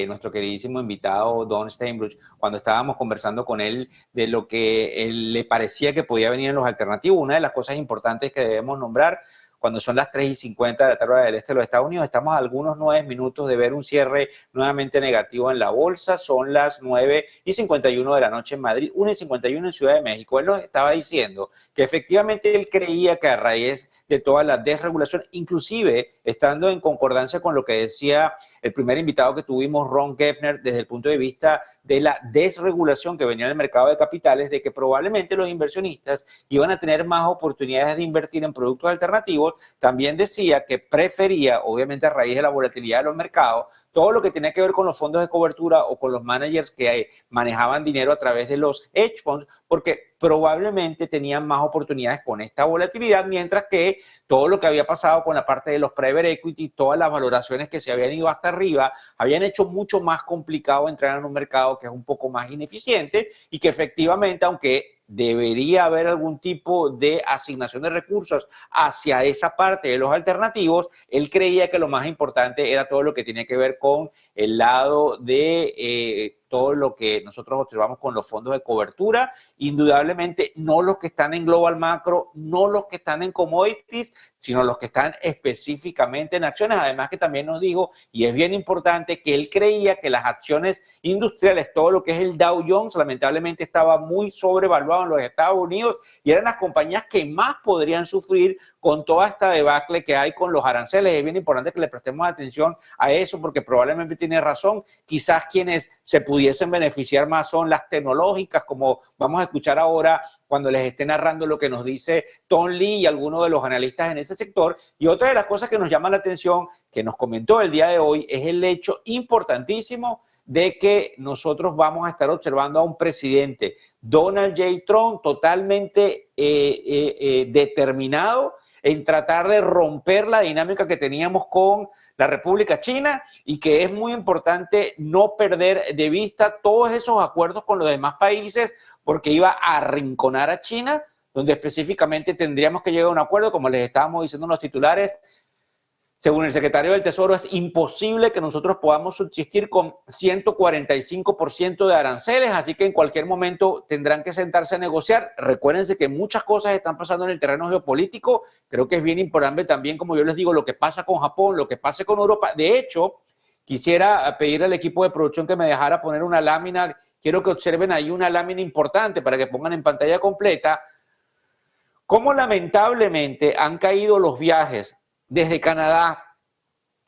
nuestro queridísimo invitado Don Steinbruch cuando estábamos conversando con él de lo que él le parecía que podía venir en los alternativos. Una de las cosas importantes que debemos nombrar cuando son las 3:50 de la tarde del este de los Estados Unidos, estamos a algunos 9 minutos de ver un cierre nuevamente negativo en la bolsa. Son las 9:51 de la noche en Madrid, 1:51 en Ciudad de México. Él nos estaba diciendo que efectivamente él creía que a raíz de toda la desregulación, inclusive estando en concordancia con lo que decía el primer invitado que tuvimos, Ron Geffner, desde el punto de vista de la desregulación que venía en el mercado de capitales, de que probablemente los inversionistas iban a tener más oportunidades de invertir en productos alternativos. También decía que prefería, obviamente a raíz de la volatilidad de los mercados, todo lo que tenía que ver con los fondos de cobertura o con los managers que manejaban dinero a través de los hedge funds, porque probablemente tenían más oportunidades con esta volatilidad, mientras que todo lo que había pasado con la parte de los private equity, todas las valoraciones que se habían ido hasta arriba, habían hecho mucho más complicado entrar en un mercado que es un poco más ineficiente y que efectivamente, aunque debería haber algún tipo de asignación de recursos hacia esa parte de los alternativos, él creía que lo más importante era todo lo que tiene que ver con el lado de todo lo que nosotros observamos con los fondos de cobertura, indudablemente no los que están en global macro, no los que están en commodities, sino los que están específicamente en acciones. Además que también nos dijo, y es bien importante, que él creía que las acciones industriales, todo lo que es el Dow Jones, lamentablemente estaba muy sobrevaluado en los Estados Unidos y eran las compañías que más podrían sufrir con toda esta debacle que hay con los aranceles. Es bien importante que le prestemos atención a eso porque probablemente tiene razón. Quizás quienes se pudiesen beneficiar más son las tecnológicas, como vamos a escuchar ahora cuando les esté narrando lo que nos dice Tom Lee y algunos de los analistas en ese sector. Y otra de las cosas que nos llama la atención, que nos comentó el día de hoy, es el hecho importantísimo de que nosotros vamos a estar observando a un presidente, Donald J. Trump, totalmente determinado en tratar de romper la dinámica que teníamos con la República China y que es muy importante no perder de vista todos esos acuerdos con los demás países porque iba a arrinconar a China, donde específicamente tendríamos que llegar a un acuerdo, como les estábamos diciendo en los titulares. Según el secretario del Tesoro, es imposible que nosotros podamos subsistir con 145% de aranceles, así que en cualquier momento tendrán que sentarse a negociar. Recuérdense que muchas cosas están pasando en el terreno geopolítico. Creo que es bien importante también, como yo les digo, lo que pasa con Japón, lo que pase con Europa. De hecho, quisiera pedir al equipo de producción que me dejara poner una lámina. Quiero que observen ahí una lámina importante para que pongan en pantalla completa cómo lamentablemente han caído los viajes desde Canadá,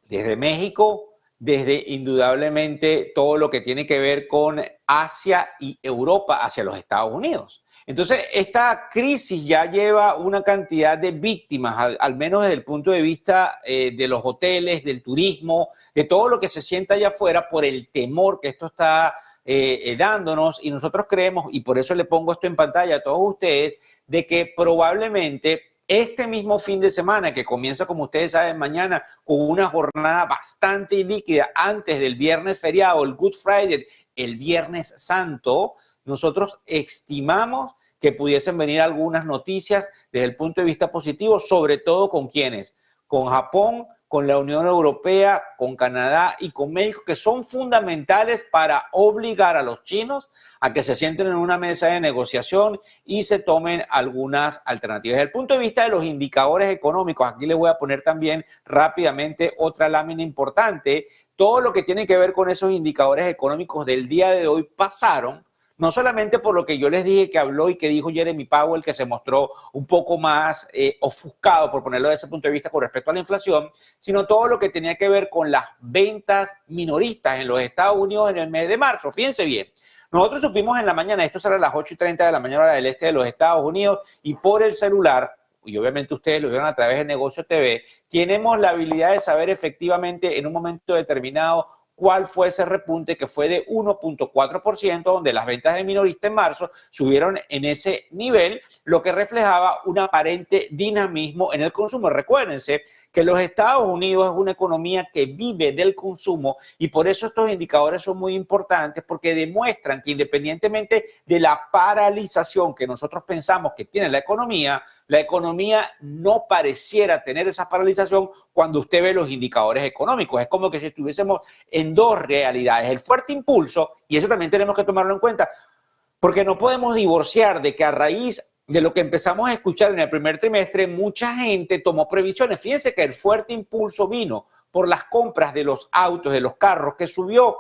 desde México, desde indudablemente todo lo que tiene que ver con Asia y Europa hacia los Estados Unidos. Entonces, esta crisis ya lleva una cantidad de víctimas, al menos desde el punto de vista de los hoteles, del turismo, de todo lo que se sienta allá afuera por el temor que esto está dándonos, y nosotros creemos, y por eso le pongo esto en pantalla a todos ustedes, de que probablemente este mismo fin de semana, que comienza, como ustedes saben, mañana, con una jornada bastante líquida antes del viernes feriado, el Good Friday, el Viernes Santo, nosotros estimamos que pudiesen venir algunas noticias desde el punto de vista positivo, sobre todo con ¿quiénes? Con Japón, con la Unión Europea, con Canadá y con México, que son fundamentales para obligar a los chinos a que se sienten en una mesa de negociación y se tomen algunas alternativas. Desde el punto de vista de los indicadores económicos, aquí les voy a poner también rápidamente otra lámina importante. Todo lo que tiene que ver con esos indicadores económicos del día de hoy pasaron, no solamente por lo que yo les dije que habló y que dijo Jeremy Powell, que se mostró un poco más ofuscado, por ponerlo desde ese punto de vista, con respecto a la inflación, sino todo lo que tenía que ver con las ventas minoristas en los Estados Unidos en el mes de marzo. Fíjense bien, nosotros supimos en la mañana, esto será a las 8:30 de la mañana hora del este de los Estados Unidos, y por el celular, y obviamente ustedes lo vieron a través de Negocio TV, tenemos la habilidad de saber efectivamente en un momento determinado cuál fue ese repunte, que fue de 1.4%, donde las ventas de minorista en marzo subieron en ese nivel, lo que reflejaba un aparente dinamismo en el consumo. Recuérdense que los Estados Unidos es una economía que vive del consumo y por eso estos indicadores son muy importantes, porque demuestran que independientemente de la paralización que nosotros pensamos que tiene la economía no pareciera tener esa paralización cuando usted ve los indicadores económicos. Es como que si estuviésemos en dos realidades, el fuerte impulso, y eso también tenemos que tomarlo en cuenta, porque no podemos divorciar de que a raíz de lo que empezamos a escuchar en el primer trimestre, mucha gente tomó previsiones. Fíjense que el fuerte impulso vino por las compras de los autos, de los carros, que subió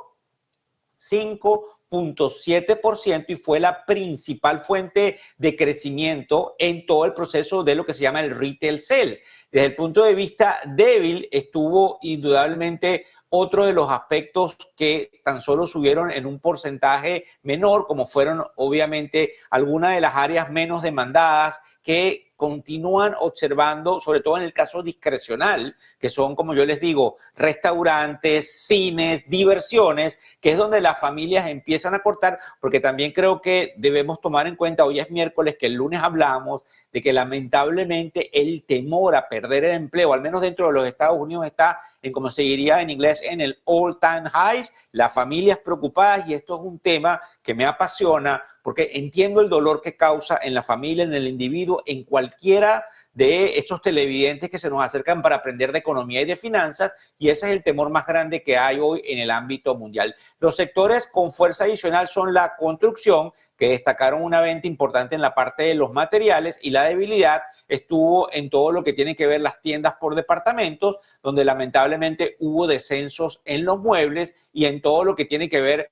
5.7% y fue la principal fuente de crecimiento en todo el proceso de lo que se llama el retail sales. Desde el punto de vista débil estuvo indudablemente otro de los aspectos que tan solo subieron en un porcentaje menor, como fueron obviamente algunas de las áreas menos demandadas que continúan observando, sobre todo en el caso discrecional, que son, como yo les digo, restaurantes, cines, diversiones, que es donde las familias empiezan a cortar, porque también creo que debemos tomar en cuenta, hoy es miércoles, que el lunes hablamos de que lamentablemente el temor a perder el empleo, al menos dentro de los Estados Unidos, está en, como se diría en inglés, en el all-time highs, las familias preocupadas, y esto es un tema que me apasiona porque entiendo el dolor que causa en la familia, en el individuo, en cualquiera de esos televidentes que se nos acercan para aprender de economía y de finanzas, y ese es el temor más grande que hay hoy en el ámbito mundial. Los sectores con fuerza adicional son la construcción, que destacaron una venta importante en la parte de los materiales, y la debilidad estuvo en todo lo que tiene que ver las tiendas por departamentos, donde lamentablemente hubo descensos en los muebles y en todo lo que tiene que ver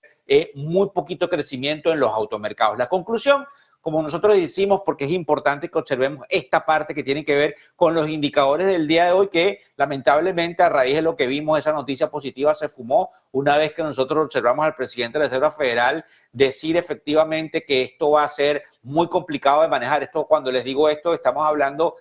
muy poquito crecimiento en los automercados. La conclusión, como nosotros decimos, porque es importante que observemos esta parte que tiene que ver con los indicadores del día de hoy, que lamentablemente a raíz de lo que vimos, esa noticia positiva se fumó una vez que nosotros observamos al presidente de la Reserva Federal decir efectivamente que esto va a ser muy complicado de manejar. Esto, cuando les digo esto, estamos hablando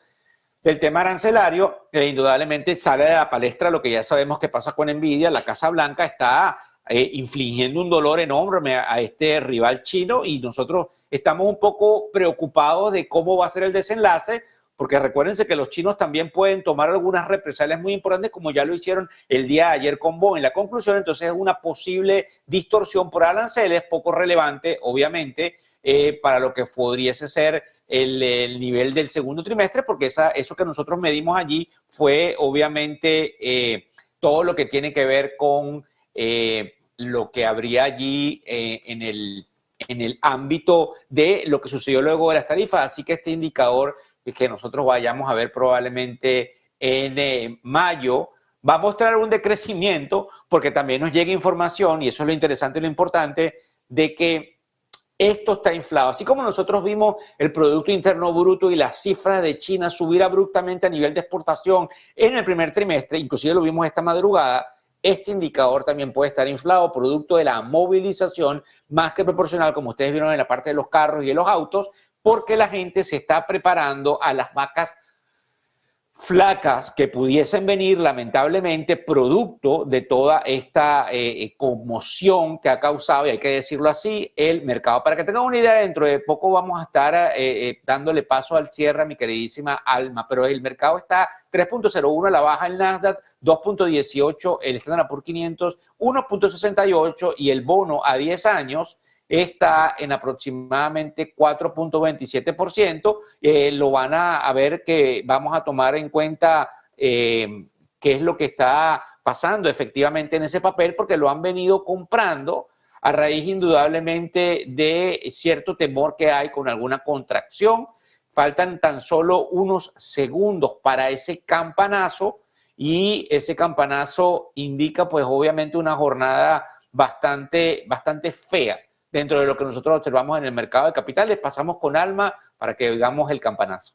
del tema arancelario, que indudablemente sale de la palestra lo que ya sabemos que pasa con Nvidia. La Casa Blanca está infligiendo un dolor enorme a este rival chino, y nosotros estamos un poco preocupados de cómo va a ser el desenlace, porque recuérdense que los chinos también pueden tomar algunas represalias muy importantes, como ya lo hicieron el día de ayer con Boeing. La conclusión, entonces, es una posible distorsión por aranceles, poco relevante, obviamente, para lo que pudiese ser el nivel del segundo trimestre, porque eso que nosotros medimos allí fue, obviamente, todo lo que tiene que ver con lo que habría allí en el ámbito de lo que sucedió luego de las tarifas. Así que este indicador que nosotros vayamos a ver probablemente en mayo va a mostrar un decrecimiento, porque también nos llega información, y eso es lo interesante y lo importante, de que esto está inflado. Así como nosotros vimos el Producto Interno Bruto y las cifras de China subir abruptamente a nivel de exportación en el primer trimestre, inclusive lo vimos esta madrugada, este indicador también puede estar inflado producto de la movilización más que proporcional, como ustedes vieron en la parte de los carros y de los autos, porque la gente se está preparando a las vacas flacas que pudiesen venir, lamentablemente, producto de toda esta conmoción que ha causado, y hay que decirlo así, el mercado. Para que tengan una idea, dentro de poco vamos a estar dándole paso al cierre a mi queridísima Alma, pero el mercado está 3.01 a la baja el Nasdaq, 2.18 el Standard & Poor's 500, 1.68 y el bono a 10 años está en aproximadamente 4.27%. Lo van a ver que vamos a tomar en cuenta qué es lo que está pasando efectivamente en ese papel, porque lo han venido comprando a raíz indudablemente de cierto temor que hay con alguna contracción. Faltan tan solo unos segundos para ese campanazo, y ese campanazo indica pues obviamente una jornada bastante fea dentro de lo que nosotros observamos en el mercado de capitales. Pasamos con Alma para que veamos el campanazo.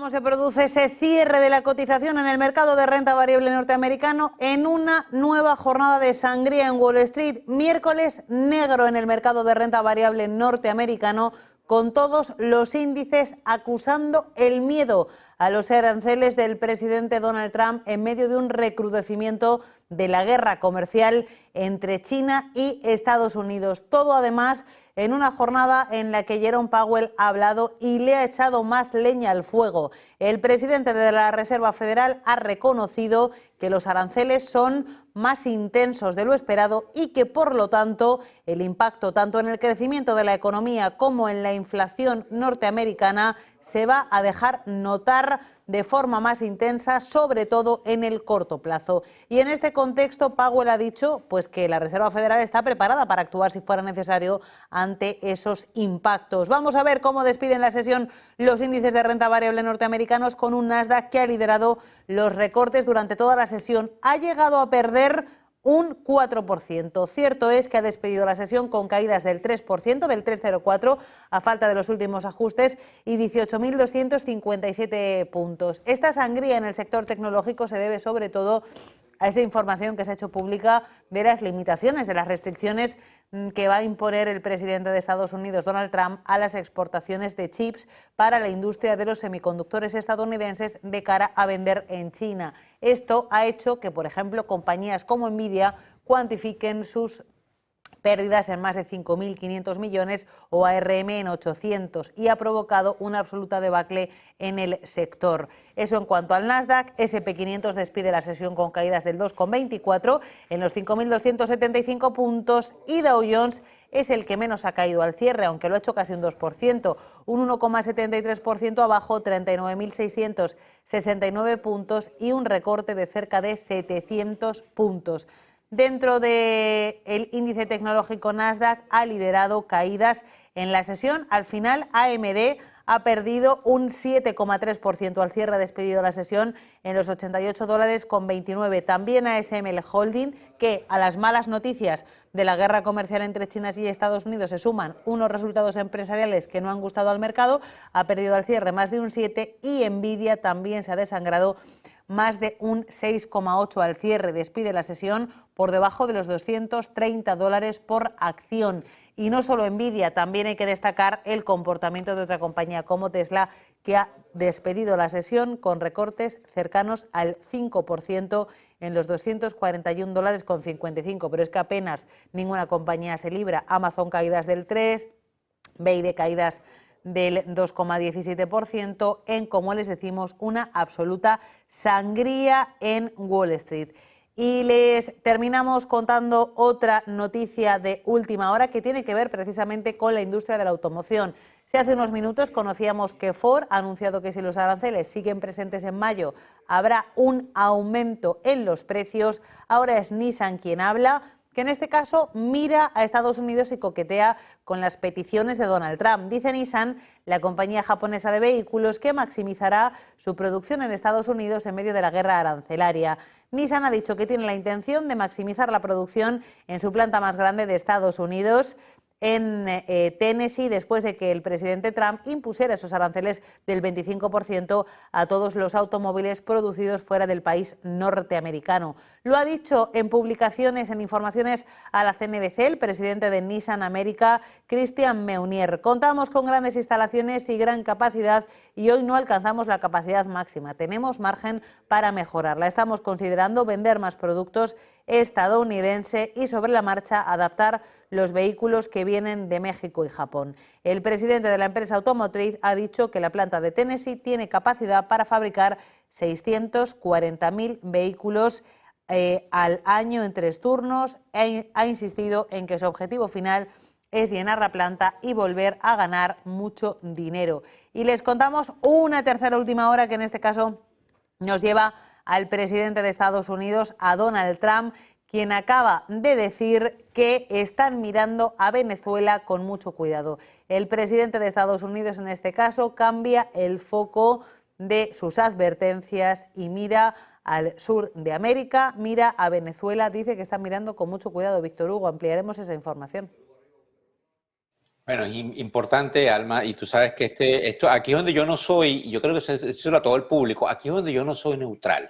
Se produce ese cierre de la cotización en el mercado de renta variable norteamericano en una nueva jornada de sangría en Wall Street. Miércoles negro en el mercado de renta variable norteamericano, con todos los índices acusando el miedo a los aranceles del presidente Donald Trump en medio de un recrudecimiento de la guerra comercial entre China y Estados Unidos. Todo además en una jornada en la que Jerome Powell ha hablado y le ha echado más leña al fuego. El presidente de la Reserva Federal ha reconocido que los aranceles son más intensos de lo esperado y que, por lo tanto, el impacto tanto en el crecimiento de la economía como en la inflación norteamericana se va a dejar notar de forma más intensa, sobre todo en el corto plazo. Y en este contexto, Powell ha dicho pues, que la Reserva Federal está preparada para actuar si fuera necesario ante esos impactos. Vamos a ver cómo despiden la sesión los índices de renta variable norteamericanos, con un Nasdaq que ha liderado los recortes durante toda la sesión. Ha llegado a perder un 4%. Cierto es que ha despedido la sesión con caídas del 3%, del 3,04, a falta de los últimos ajustes, y 18.257 puntos. Esta sangría en el sector tecnológico se debe sobre todo a esa información que se ha hecho pública de las limitaciones, de las restricciones que va a imponer el presidente de Estados Unidos, Donald Trump, a las exportaciones de chips para la industria de los semiconductores estadounidenses de cara a vender en China. Esto ha hecho que, por ejemplo, compañías como Nvidia cuantifiquen sus pérdidas en más de 5.500 millones o ARM en 800, y ha provocado una absoluta debacle en el sector. Eso en cuanto al Nasdaq. S&P 500 despide la sesión con caídas del 2,24 en los 5.275 puntos, y Dow Jones es el que menos ha caído al cierre, aunque lo ha hecho casi un 2%, un 1,73% abajo, 39.669 puntos, y un recorte de cerca de 700 puntos. Dentro del índice tecnológico Nasdaq ha liderado caídas en la sesión. Al final, AMD ha perdido un 7,3% al cierre, despedido la sesión en los $88,29. También ASML Holding, que a las malas noticias de la guerra comercial entre China y Estados Unidos se suman unos resultados empresariales que no han gustado al mercado, ha perdido al cierre más de un 7%, y Nvidia también se ha desangrado más de un 6,8% al cierre, despide la sesión por debajo de los $230 por acción. Y no solo Nvidia, también hay que destacar el comportamiento de otra compañía como Tesla, que ha despedido la sesión con recortes cercanos al 5% en los $241,55. Pero es que apenas ninguna compañía se libra. Amazon caídas del 3%, BYD caídas del 2,17%, en, como les decimos, una absoluta sangría en Wall Street. Y les terminamos contando otra noticia de última hora que tiene que ver precisamente con la industria de la automoción. Si hace unos minutos conocíamos que Ford ha anunciado que si los aranceles siguen presentes en mayo habrá un aumento en los precios, ahora es Nissan quien habla, que en este caso mira a Estados Unidos y coquetea con las peticiones de Donald Trump. Dice Nissan, la compañía japonesa de vehículos, que maximizará su producción en Estados Unidos en medio de la guerra arancelaria. Nissan ha dicho que tiene la intención de maximizar la producción en su planta más grande de Estados Unidos, en Tennessee, después de que el presidente Trump impusiera esos aranceles del 25% a todos los automóviles producidos fuera del país norteamericano. Lo ha dicho en publicaciones, en informaciones a la CNBC, el presidente de Nissan América, Christian Meunier. Contamos con grandes instalaciones y gran capacidad y hoy no alcanzamos la capacidad máxima. Tenemos margen para mejorarla. Estamos considerando vender más productos estadounidense y sobre la marcha adaptar los vehículos que vienen de México y Japón. El presidente de la empresa automotriz ha dicho que la planta de Tennessee tiene capacidad para fabricar 640.000 vehículos al año en 3 turnos. Ha insistido en que su objetivo final es llenar la planta y volver a ganar mucho dinero. Y les contamos una tercera última hora que en este caso nos lleva al presidente de Estados Unidos, a Donald Trump, quien acaba de decir que están mirando a Venezuela con mucho cuidado. El presidente de Estados Unidos, en este caso, cambia el foco de sus advertencias y mira al sur de América, mira a Venezuela, dice que están mirando con mucho cuidado. Víctor Hugo, ampliaremos esa información. Bueno, es importante, Alma, y tú sabes que esto aquí es donde yo no soy, y yo creo que eso a todo el público, aquí es donde yo no soy neutral,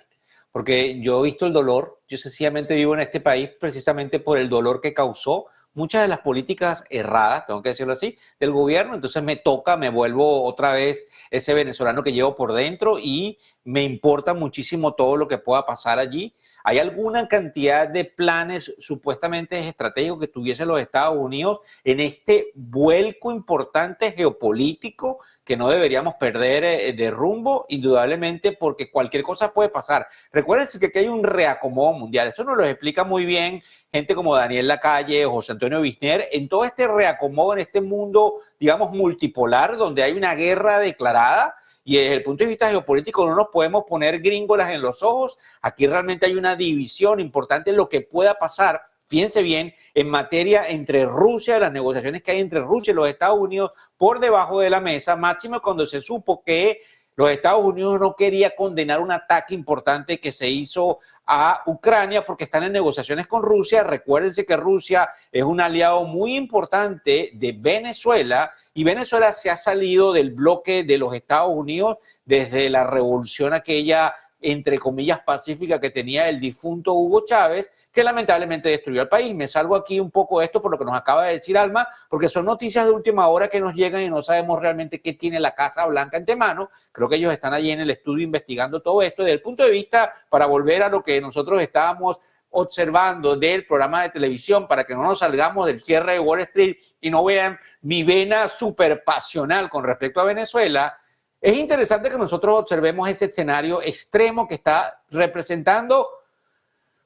porque yo he visto el dolor, yo sencillamente vivo en este país precisamente por el dolor que causó muchas de las políticas erradas, tengo que decirlo así, del gobierno. Entonces me vuelvo otra vez ese venezolano que llevo por dentro y me importa muchísimo todo lo que pueda pasar allí. Hay alguna cantidad de planes supuestamente estratégicos que tuviesen los Estados Unidos en este vuelco importante geopolítico que no deberíamos perder de rumbo, indudablemente, porque cualquier cosa puede pasar. Recuérdense que aquí hay un reacomodo mundial. Esto nos lo explica muy bien gente como Daniel Lacalle o José Antonio Bisner, en todo este reacomodo, en este mundo, digamos, multipolar, donde hay una guerra declarada. Y desde el punto de vista geopolítico no nos podemos poner gringolas en los ojos. Aquí realmente hay una división importante en lo que pueda pasar. Fíjense bien, en materia entre Rusia, las negociaciones que hay entre Rusia y los Estados Unidos por debajo de la mesa, máximo cuando se supo que los Estados Unidos no quería condenar un ataque importante que se hizo a Ucrania porque están en negociaciones con Rusia. Recuérdense que Rusia es un aliado muy importante de Venezuela y Venezuela se ha salido del bloque de los Estados Unidos desde la revolución aquella, entre comillas, pacífica que tenía el difunto Hugo Chávez, que lamentablemente destruyó al país. Me salgo aquí un poco de esto por lo que nos acaba de decir Alma, porque son noticias de última hora que nos llegan y no sabemos realmente qué tiene la Casa Blanca ante mano. Creo que ellos están allí en el estudio investigando todo esto. Desde el punto de vista, para volver a lo que nosotros estábamos observando del programa de televisión, para que no nos salgamos del cierre de Wall Street y no vean mi vena súper pasional con respecto a Venezuela, es interesante que nosotros observemos ese escenario extremo que está representando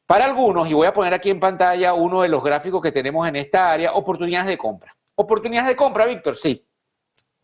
para algunos, y voy a poner aquí en pantalla uno de los gráficos que tenemos en esta área, oportunidades de compra. Oportunidades de compra, Víctor, sí.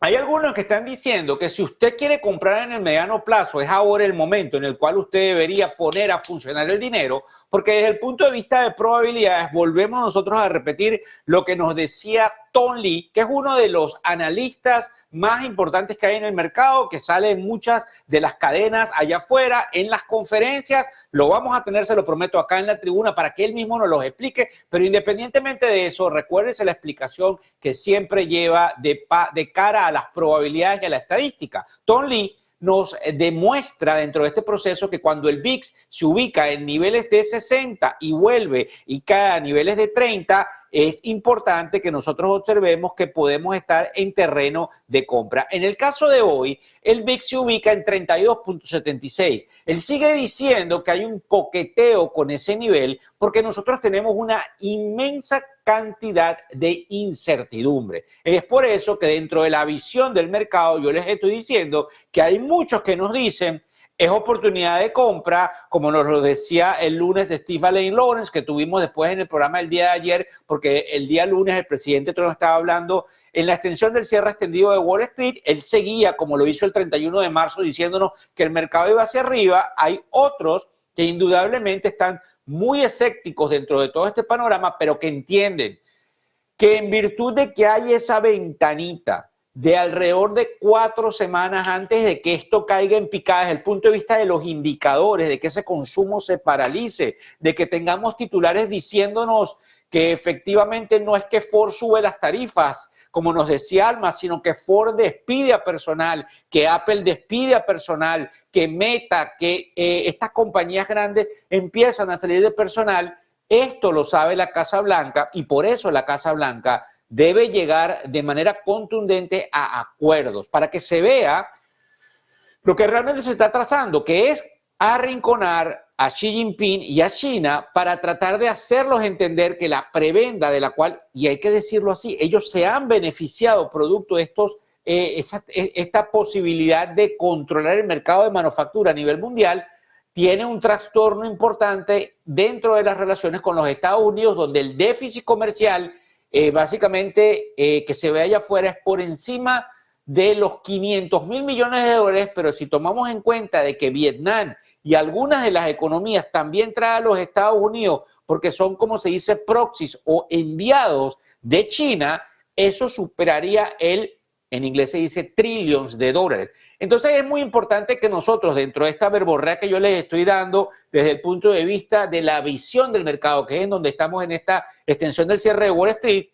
Hay algunos que están diciendo que si usted quiere comprar en el mediano plazo, es ahora el momento en el cual usted debería poner a funcionar el dinero, porque desde el punto de vista de probabilidades, volvemos nosotros a repetir lo que nos decía Tom Lee, que es uno de los analistas más importantes que hay en el mercado, que sale en muchas de las cadenas allá afuera, en las conferencias. Lo vamos a tener, se lo prometo, acá en la tribuna para que él mismo nos los explique. Pero independientemente de eso, recuérdense la explicación que siempre lleva de cara a las probabilidades y a la estadística. Tom Lee nos demuestra dentro de este proceso que cuando el VIX se ubica en niveles de 60 y vuelve y cae a niveles de 30, es importante que nosotros observemos que podemos estar en terreno de compra. En el caso de hoy, el VIX se ubica en 32.76. Él sigue diciendo que hay un coqueteo con ese nivel porque nosotros tenemos una inmensa cantidad de incertidumbre. Es por eso que dentro de la visión del mercado yo les estoy diciendo que hay muchos que nos dicen es oportunidad de compra, como nos lo decía el lunes Steve Alain Lawrence, que tuvimos después en el programa del día de ayer, porque el día lunes el presidente Trump estaba hablando en la extensión del cierre extendido de Wall Street. Él seguía, como lo hizo el 31 de marzo, diciéndonos que el mercado iba hacia arriba. Hay otros que indudablemente están muy escépticos dentro de todo este panorama, pero que entienden que en virtud de que hay esa ventanita de alrededor de 4 semanas antes de que esto caiga en picada desde el punto de vista de los indicadores, de que ese consumo se paralice, de que tengamos titulares diciéndonos que efectivamente no es que Ford sube las tarifas, como nos decía Alma, sino que Ford despide a personal, que Apple despide a personal, que Meta, que estas compañías grandes empiezan a salir de personal. Esto lo sabe la Casa Blanca y por eso la Casa Blanca debe llegar de manera contundente a acuerdos para que se vea lo que realmente se está trazando, que es arrinconar a Xi Jinping y a China para tratar de hacerlos entender que la prebenda de la cual, y hay que decirlo así, ellos se han beneficiado producto de esta posibilidad de controlar el mercado de manufactura a nivel mundial, tiene un trastorno importante dentro de las relaciones con los Estados Unidos, donde el déficit comercial básicamente que se ve allá afuera es por encima de los 500.000 millones de dólares, pero si tomamos en cuenta de que Vietnam y algunas de las economías también traen a los Estados Unidos porque son, como se dice, proxies o enviados de China, eso superaría en inglés se dice trillions de dólares. Entonces es muy importante que nosotros dentro de esta verborrea que yo les estoy dando desde el punto de vista de la visión del mercado, que es en donde estamos en esta extensión del cierre de Wall Street,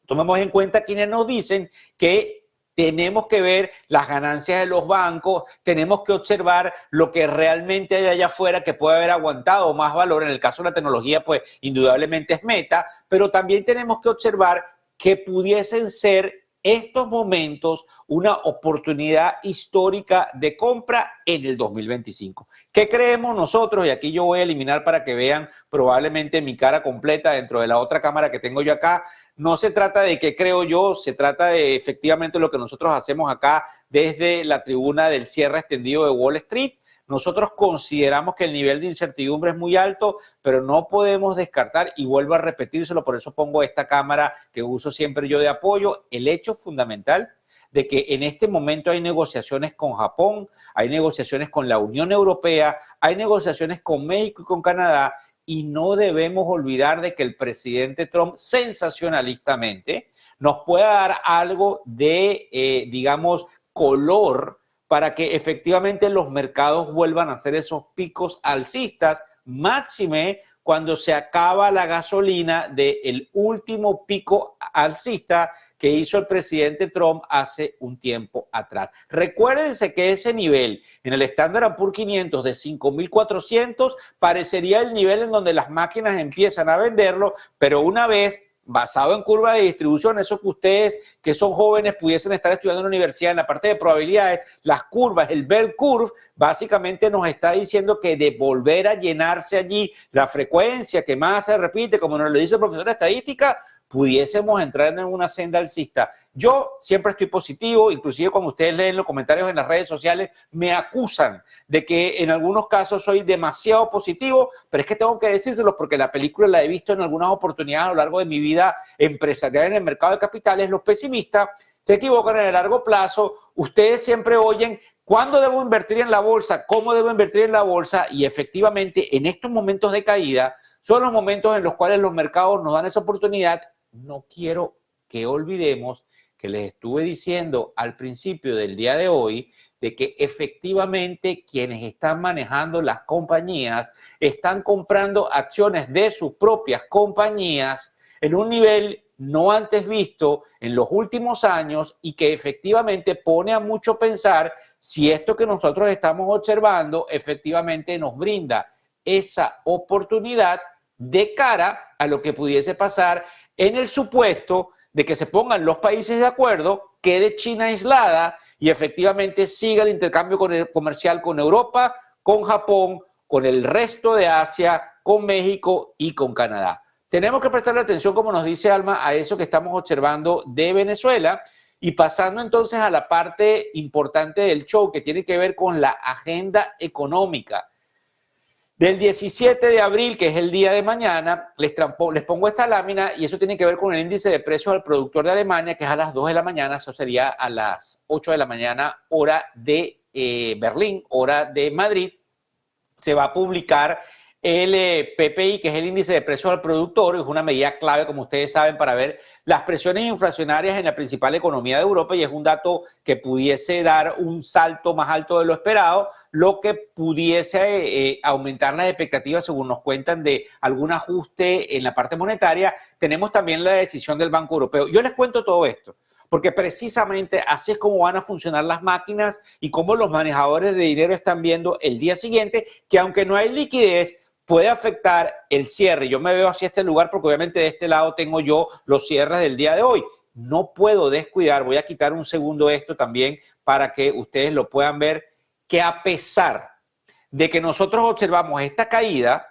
tomemos en cuenta quienes nos dicen que tenemos que ver las ganancias de los bancos, tenemos que observar lo que realmente hay allá afuera que puede haber aguantado más valor. En el caso de la tecnología, pues indudablemente es Meta, pero también tenemos que observar que pudiesen ser estos momentos una oportunidad histórica de compra en el 2025. ¿Qué creemos nosotros? Y aquí yo voy a eliminar para que vean probablemente mi cara completa dentro de la otra cámara que tengo yo acá. No se trata de qué creo yo, se trata de efectivamente lo que nosotros hacemos acá desde la tribuna del cierre extendido de Wall Street. Nosotros consideramos que el nivel de incertidumbre es muy alto, pero no podemos descartar, y vuelvo a repetírselo, por eso pongo esta cámara que uso siempre yo de apoyo, el hecho fundamental de que en este momento hay negociaciones con Japón, hay negociaciones con la Unión Europea, hay negociaciones con México y con Canadá, y no debemos olvidar de que el presidente Trump sensacionalistamente nos pueda dar algo de, digamos, color para que efectivamente los mercados vuelvan a hacer esos picos alcistas, máxime cuando se acaba la gasolina del último pico alcista que hizo el presidente Trump hace un tiempo atrás. Recuérdense que ese nivel en el Standard & Poor's 500 de 5.400 parecería el nivel en donde las máquinas empiezan a venderlo, pero una vez basado en curva de distribución, eso que ustedes que son jóvenes pudiesen estar estudiando en la universidad, en la parte de probabilidades, las curvas, el bell curve, básicamente nos está diciendo que de volver a llenarse allí la frecuencia que más se repite, como nos lo dice el profesor de estadística, pudiésemos entrar en una senda alcista. Yo siempre estoy positivo, inclusive cuando ustedes leen los comentarios en las redes sociales, me acusan de que en algunos casos soy demasiado positivo, pero es que tengo que decírselos porque la película la he visto en algunas oportunidades a lo largo de mi vida empresarial en el mercado de capitales. Los pesimistas se equivocan en el largo plazo. Ustedes siempre oyen cuándo debo invertir en la bolsa, cómo debo invertir en la bolsa, y efectivamente en estos momentos de caída son los momentos en los cuales los mercados nos dan esa oportunidad. No quiero que olvidemos que les estuve diciendo al principio del día de hoy de que efectivamente quienes están manejando las compañías están comprando acciones de sus propias compañías en un nivel no antes visto en los últimos años y que efectivamente pone a mucho pensar si esto que nosotros estamos observando efectivamente nos brinda esa oportunidad de cara a lo que pudiese pasar en el supuesto de que se pongan los países de acuerdo, quede China aislada y efectivamente siga el intercambio comercial con Europa, con Japón, con el resto de Asia, con México y con Canadá. Tenemos que prestarle atención, como nos dice Alma, a eso que estamos observando de Venezuela y pasando entonces a la parte importante del show que tiene que ver con la agenda económica. Del 17 de abril, que es el día de mañana, les pongo esta lámina y eso tiene que ver con el índice de precios al productor de Alemania, que es a las 2 de la mañana, eso sería a las 8 de la mañana, hora de Berlín, hora de Madrid. Se va a publicar el PPI, que es el índice de precios al productor, es una medida clave, como ustedes saben, para ver las presiones inflacionarias en la principal economía de Europa y es un dato que pudiese dar un salto más alto de lo esperado, lo que pudiese aumentar las expectativas, según nos cuentan, de algún ajuste en la parte monetaria. Tenemos también la decisión del Banco Europeo. Yo les cuento todo esto, porque precisamente así es como van a funcionar las máquinas y cómo los manejadores de dinero están viendo el día siguiente, que aunque no hay liquidez, puede afectar el cierre. Yo me veo hacia este lugar porque obviamente de este lado tengo yo los cierres del día de hoy. No puedo descuidar, voy a quitar un segundo esto también para que ustedes lo puedan ver, que a pesar de que nosotros observamos esta caída,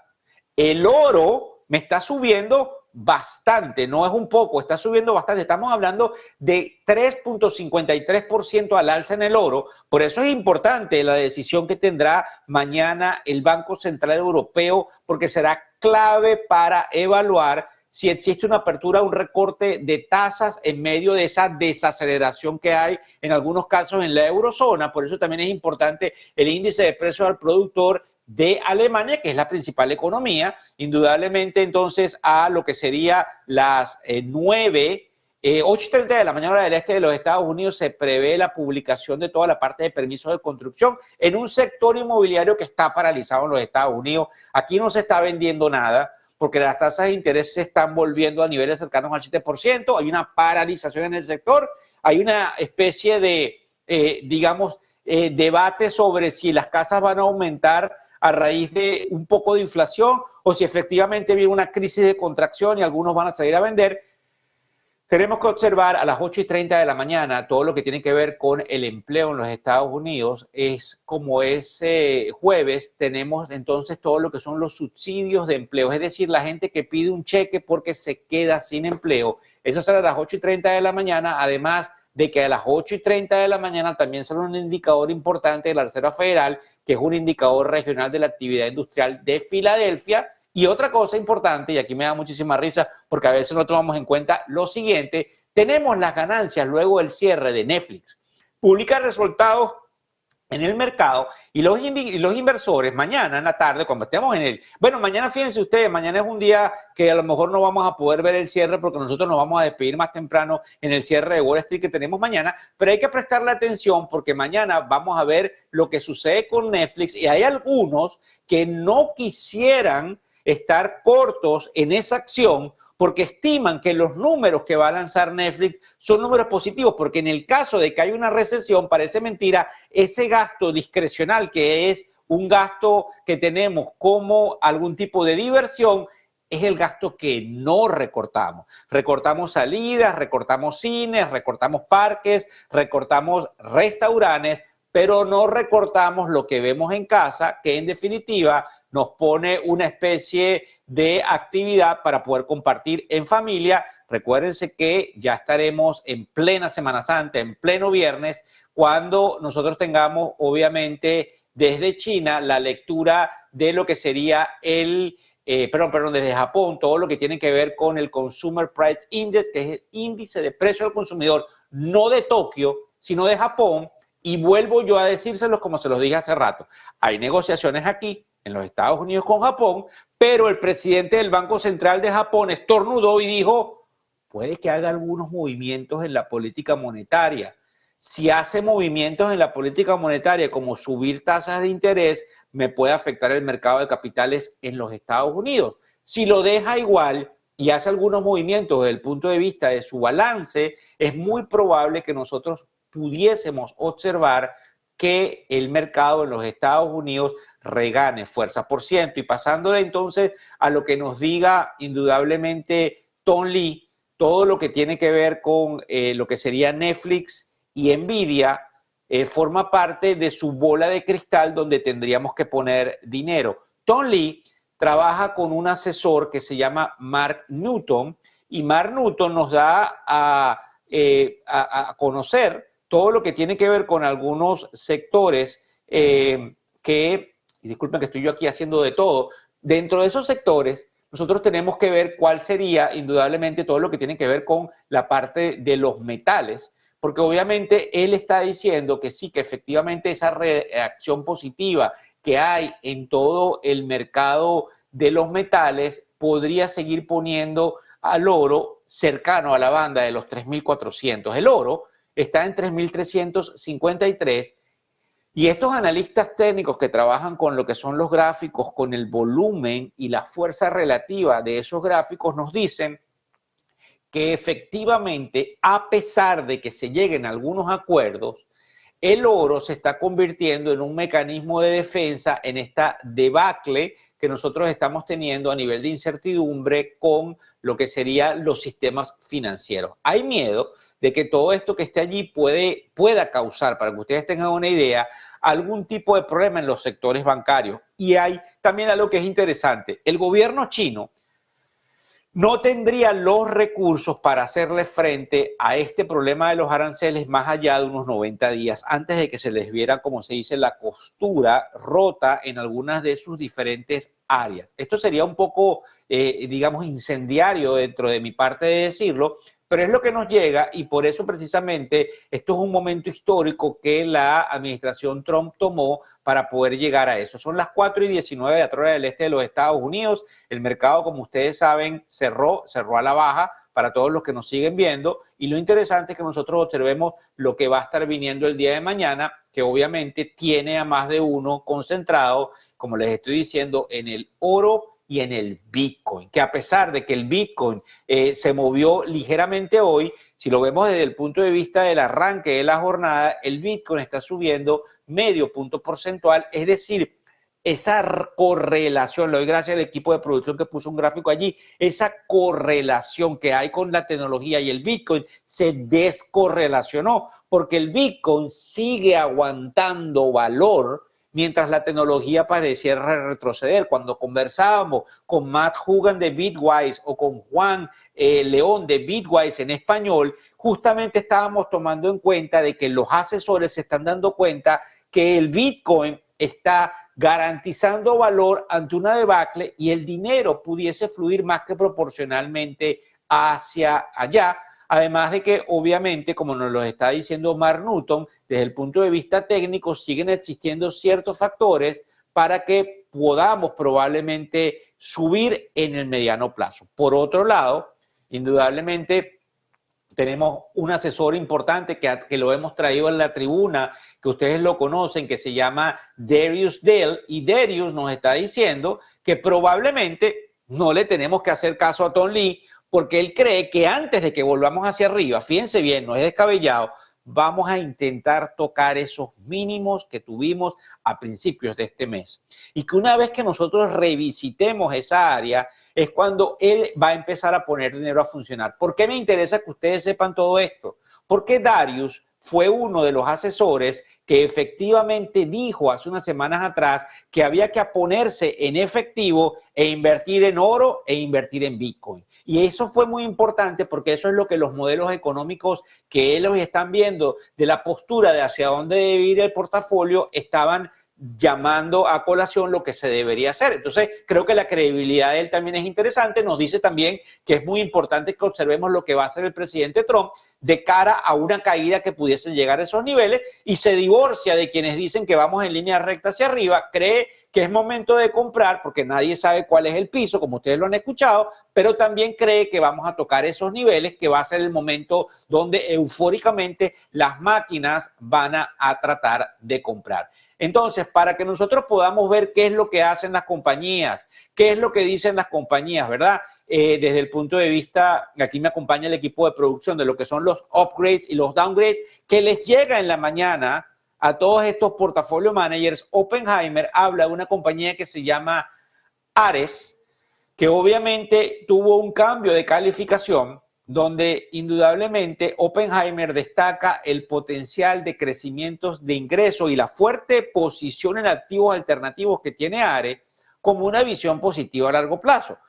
el oro me está subiendo bastante, no es un poco, está subiendo bastante. Estamos hablando de 3.53% al alza en el oro. Por eso es importante la decisión que tendrá mañana el Banco Central Europeo, porque será clave para evaluar si existe una apertura, un recorte de tasas en medio de esa desaceleración que hay en algunos casos en la eurozona. Por eso también es importante el índice de precios al productor de Alemania, que es la principal economía, indudablemente entonces a lo que sería las 8:30 de la mañana hora del este de los Estados Unidos se prevé la publicación de toda la parte de permisos de construcción en un sector inmobiliario que está paralizado en los Estados Unidos. Aquí no se está vendiendo nada porque las tasas de interés se están volviendo a niveles cercanos al 7%, hay una paralización en el sector, hay una especie de, debate sobre si las casas van a aumentar a raíz de un poco de inflación o si efectivamente viene una crisis de contracción y algunos van a salir a vender. Tenemos que observar a las 8:30 de la mañana todo lo que tiene que ver con el empleo en los Estados Unidos. Es como ese jueves tenemos entonces todo lo que son los subsidios de empleo, es decir, la gente que pide un cheque porque se queda sin empleo. Eso será a las 8:30 de la mañana, además de que a las 8:30 de la mañana también sale un indicador importante de la Reserva Federal, que es un indicador regional de la actividad industrial de Filadelfia. Y otra cosa importante, y aquí me da muchísima risa porque a veces no tomamos en cuenta lo siguiente, tenemos las ganancias luego del cierre de Netflix. Publica resultados en el mercado y los inversores mañana en la tarde, cuando estemos en el... Bueno, mañana fíjense ustedes, mañana es un día que a lo mejor no vamos a poder ver el cierre porque nosotros nos vamos a despedir más temprano en el cierre de Wall Street que tenemos mañana, pero hay que prestarle atención porque mañana vamos a ver lo que sucede con Netflix y hay algunos que no quisieran estar cortos en esa acción porque estiman que los números que va a lanzar Netflix son números positivos, porque en el caso de que haya una recesión, parece mentira, ese gasto discrecional, que es un gasto que tenemos como algún tipo de diversión, es el gasto que no recortamos. Recortamos salidas, recortamos cines, recortamos parques, recortamos restaurantes, pero no recortamos lo que vemos en casa, que en definitiva nos pone una especie de actividad para poder compartir en familia. Recuérdense que ya estaremos en plena Semana Santa, en pleno viernes, cuando nosotros tengamos, obviamente, desde China, la lectura de lo que sería desde Japón, todo lo que tiene que ver con el Consumer Price Index, que es el índice de precio del consumidor, no de Tokio, sino de Japón. Y vuelvo yo a decírselos como se los dije hace rato. Hay negociaciones aquí en los Estados Unidos con Japón, pero el presidente del Banco Central de Japón estornudó y dijo, puede que haga algunos movimientos en la política monetaria. Si hace movimientos en la política monetaria como subir tasas de interés, me puede afectar el mercado de capitales en los Estados Unidos. Si lo deja igual y hace algunos movimientos desde el punto de vista de su balance, es muy probable que nosotros pudiésemos observar que el mercado en los Estados Unidos regane fuerza. Por ciento, y pasando entonces a lo que nos diga indudablemente Tom Lee, todo lo que tiene que ver con lo que sería Netflix y Nvidia, forma parte de su bola de cristal donde tendríamos que poner dinero. Tom Lee trabaja con un asesor que se llama Mark Newton, y Mark Newton nos da a conocer todo lo que tiene que ver con algunos sectores y disculpen que estoy yo aquí haciendo de todo, dentro de esos sectores nosotros tenemos que ver cuál sería indudablemente todo lo que tiene que ver con la parte de los metales, porque obviamente él está diciendo que sí, que efectivamente esa reacción positiva que hay en todo el mercado de los metales podría seguir poniendo al oro cercano a la banda de los 3.400. El oro está en 3.353 y estos analistas técnicos que trabajan con lo que son los gráficos, con el volumen y la fuerza relativa de esos gráficos, nos dicen que efectivamente, a pesar de que se lleguen a algunos acuerdos, el oro se está convirtiendo en un mecanismo de defensa en esta debacle que nosotros estamos teniendo a nivel de incertidumbre con lo que serían los sistemas financieros. Hay miedo de que todo esto que esté allí pueda causar, para que ustedes tengan una idea, algún tipo de problema en los sectores bancarios. Y hay también algo que es interesante. El gobierno chino no tendría los recursos para hacerle frente a este problema de los aranceles más allá de unos 90 días, antes de que se les viera, como se dice, la costura rota en algunas de sus diferentes áreas. Esto sería un poco, digamos, incendiario dentro de mi parte de decirlo, pero es lo que nos llega y por eso precisamente esto es un momento histórico que la administración Trump tomó para poder llegar a eso. Son las 4:19 de la hora del este de los Estados Unidos. El mercado, como ustedes saben, cerró a la baja para todos los que nos siguen viendo y lo interesante es que nosotros observemos lo que va a estar viniendo el día de mañana, que obviamente tiene a más de uno concentrado, como les estoy diciendo, en el oro y en el Bitcoin, que a pesar de que el Bitcoin se movió ligeramente hoy, si lo vemos desde el punto de vista del arranque de la jornada, el Bitcoin está subiendo medio punto porcentual, es decir, esa correlación, le doy gracias al equipo de producción que puso un gráfico allí, esa correlación que hay con la tecnología y el Bitcoin se descorrelacionó, porque el Bitcoin sigue aguantando valor mientras la tecnología pareciera retroceder. Cuando conversábamos con Matt Hugan de Bitwise o con Juan León de Bitwise en español, justamente estábamos tomando en cuenta de que los asesores se están dando cuenta que el Bitcoin está garantizando valor ante una debacle y el dinero pudiese fluir más que proporcionalmente hacia allá. Además de que, obviamente, como nos lo está diciendo Mark Newton, desde el punto de vista técnico siguen existiendo ciertos factores para que podamos probablemente subir en el mediano plazo. Por otro lado, indudablemente, tenemos un asesor importante que lo hemos traído en la tribuna, que ustedes lo conocen, que se llama Darius Dale, y Darius nos está diciendo que probablemente no le tenemos que hacer caso a Tom Lee, porque él cree que antes de que volvamos hacia arriba, fíjense bien, no es descabellado, vamos a intentar tocar esos mínimos que tuvimos a principios de este mes. Y que una vez que nosotros revisitemos esa área, es cuando él va a empezar a poner dinero a funcionar. ¿Por qué me interesa que ustedes sepan todo esto? Porque Darius fue uno de los asesores que efectivamente dijo hace unas semanas atrás que había que ponerse en efectivo e invertir en oro e invertir en Bitcoin. Y eso fue muy importante porque eso es lo que los modelos económicos que ellos están viendo de la postura de hacia dónde debe ir el portafolio estaban llamando a colación lo que se debería hacer. Entonces, creo que la credibilidad de él también es interesante. Nos dice también que es muy importante que observemos lo que va a hacer el presidente Trump de cara a una caída que pudiese llegar a esos niveles y se divorcia de quienes dicen que vamos en línea recta hacia arriba, cree que es momento de comprar porque nadie sabe cuál es el piso, como ustedes lo han escuchado, pero también cree que vamos a tocar esos niveles, que va a ser el momento donde eufóricamente las máquinas van a tratar de comprar. Entonces, para que nosotros podamos ver qué es lo que hacen las compañías, qué es lo que dicen las compañías, ¿verdad? Desde el punto de vista, aquí me acompaña el equipo de producción de lo que son los upgrades y los downgrades que les llega en la mañana a todos estos portafolio managers. Oppenheimer habla de una compañía que se llama Ares, que obviamente tuvo un cambio de calificación, donde indudablemente Oppenheimer destaca el potencial de crecimientos de ingresos y la fuerte posición en activos alternativos que tiene Ares como una visión positiva a largo plazo.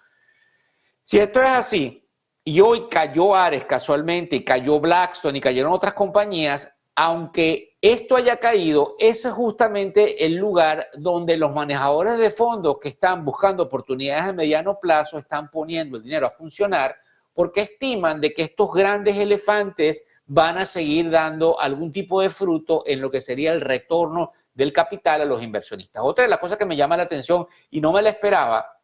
Si esto es así, y hoy cayó Ares casualmente, y cayó Blackstone, y cayeron otras compañías, aunque esto haya caído, ese es justamente el lugar donde los manejadores de fondos que están buscando oportunidades a mediano plazo están poniendo el dinero a funcionar, porque estiman de que estos grandes elefantes van a seguir dando algún tipo de fruto en lo que sería el retorno del capital a los inversionistas. Otra de las cosas que me llama la atención y no me la esperaba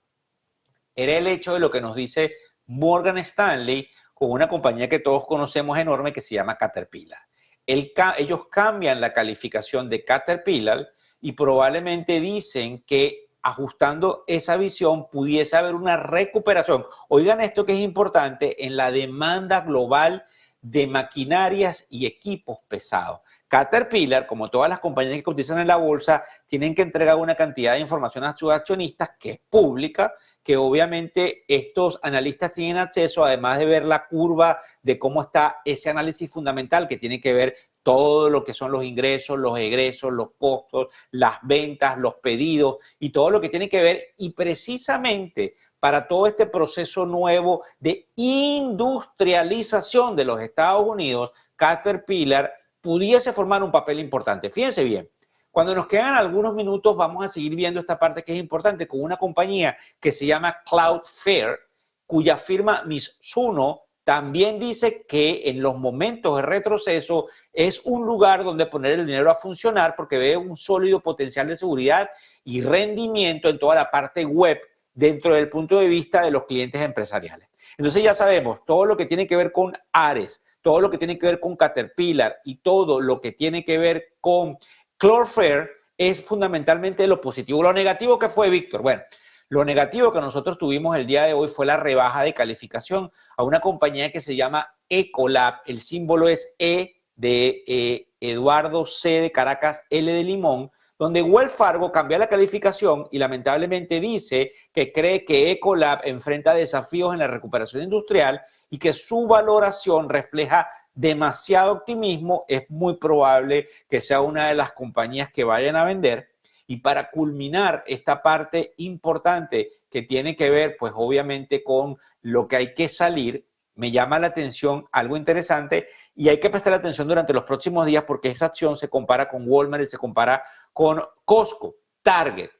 era el hecho de lo que nos dice Morgan Stanley con una compañía que todos conocemos enorme que se llama Caterpillar. Ellos cambian la calificación de Caterpillar y probablemente dicen que ajustando esa visión pudiese haber una recuperación. Oigan esto que es importante en la demanda global de maquinarias y equipos pesados. Caterpillar, como todas las compañías que cotizan en la bolsa, tienen que entregar una cantidad de información a sus accionistas que es pública, que obviamente estos analistas tienen acceso, además de ver la curva de cómo está ese análisis fundamental que tiene que ver todo lo que son los ingresos, los egresos, los costos, las ventas, los pedidos y todo lo que tiene que ver. Y precisamente para todo este proceso nuevo de industrialización de los Estados Unidos, Caterpillar pudiese formar un papel importante. Fíjense bien, cuando nos quedan algunos minutos vamos a seguir viendo esta parte que es importante con una compañía que se llama Cloudflare, cuya firma Mizuno también dice que en los momentos de retroceso es un lugar donde poner el dinero a funcionar porque ve un sólido potencial de seguridad y rendimiento en toda la parte web dentro del punto de vista de los clientes empresariales. Entonces ya sabemos todo lo que tiene que ver con Ares, todo lo que tiene que ver con Caterpillar y todo lo que tiene que ver con Cloudflare es fundamentalmente lo positivo. Lo negativo que fue, Víctor, bueno, lo negativo que nosotros tuvimos el día de hoy fue la rebaja de calificación a una compañía que se llama Ecolab. El símbolo es E de Eduardo, C de Caracas, L de Limón, donde Wells Fargo cambia la calificación y lamentablemente dice que cree que Ecolab enfrenta desafíos en la recuperación industrial y que su valoración refleja demasiado optimismo. Es muy probable que sea una de las compañías que vayan a vender. Y para culminar esta parte importante que tiene que ver, pues obviamente con lo que hay que salir, me llama la atención algo interesante y hay que prestar atención durante los próximos días porque esa acción se compara con Walmart y se compara con Costco, Target,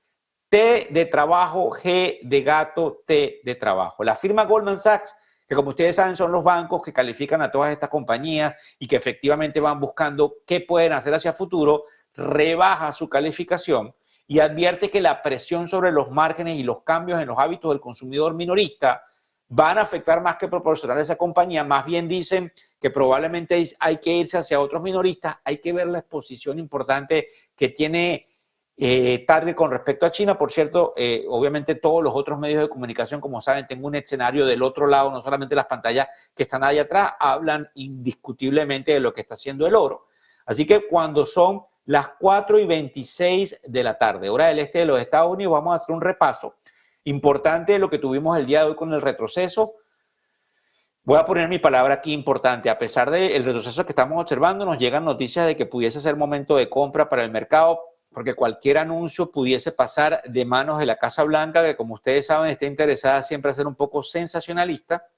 T de trabajo, G de gato, T de trabajo. La firma Goldman Sachs, que como ustedes saben son los bancos que califican a todas estas compañías y que efectivamente van buscando qué pueden hacer hacia futuro, rebaja su calificación y advierte que la presión sobre los márgenes y los cambios en los hábitos del consumidor minorista van a afectar más que proporcionar a esa compañía. Más bien dicen que probablemente hay que irse hacia otros minoristas. Hay que ver la exposición importante que tiene Target con respecto a China. Por cierto, obviamente todos los otros medios de comunicación, como saben, tengo un escenario del otro lado, no solamente las pantallas que están ahí atrás, hablan indiscutiblemente de lo que está haciendo el oro. Así que cuando son las 4:26 de la tarde, hora del este de los Estados Unidos, vamos a hacer un repaso importante de lo que tuvimos el día de hoy con el retroceso. Voy a poner mi palabra aquí, importante. A pesar del retroceso que estamos observando, nos llegan noticias de que pudiese ser momento de compra para el mercado, porque cualquier anuncio pudiese pasar de manos de la Casa Blanca, que como ustedes saben está interesada siempre a ser un poco sensacionalista.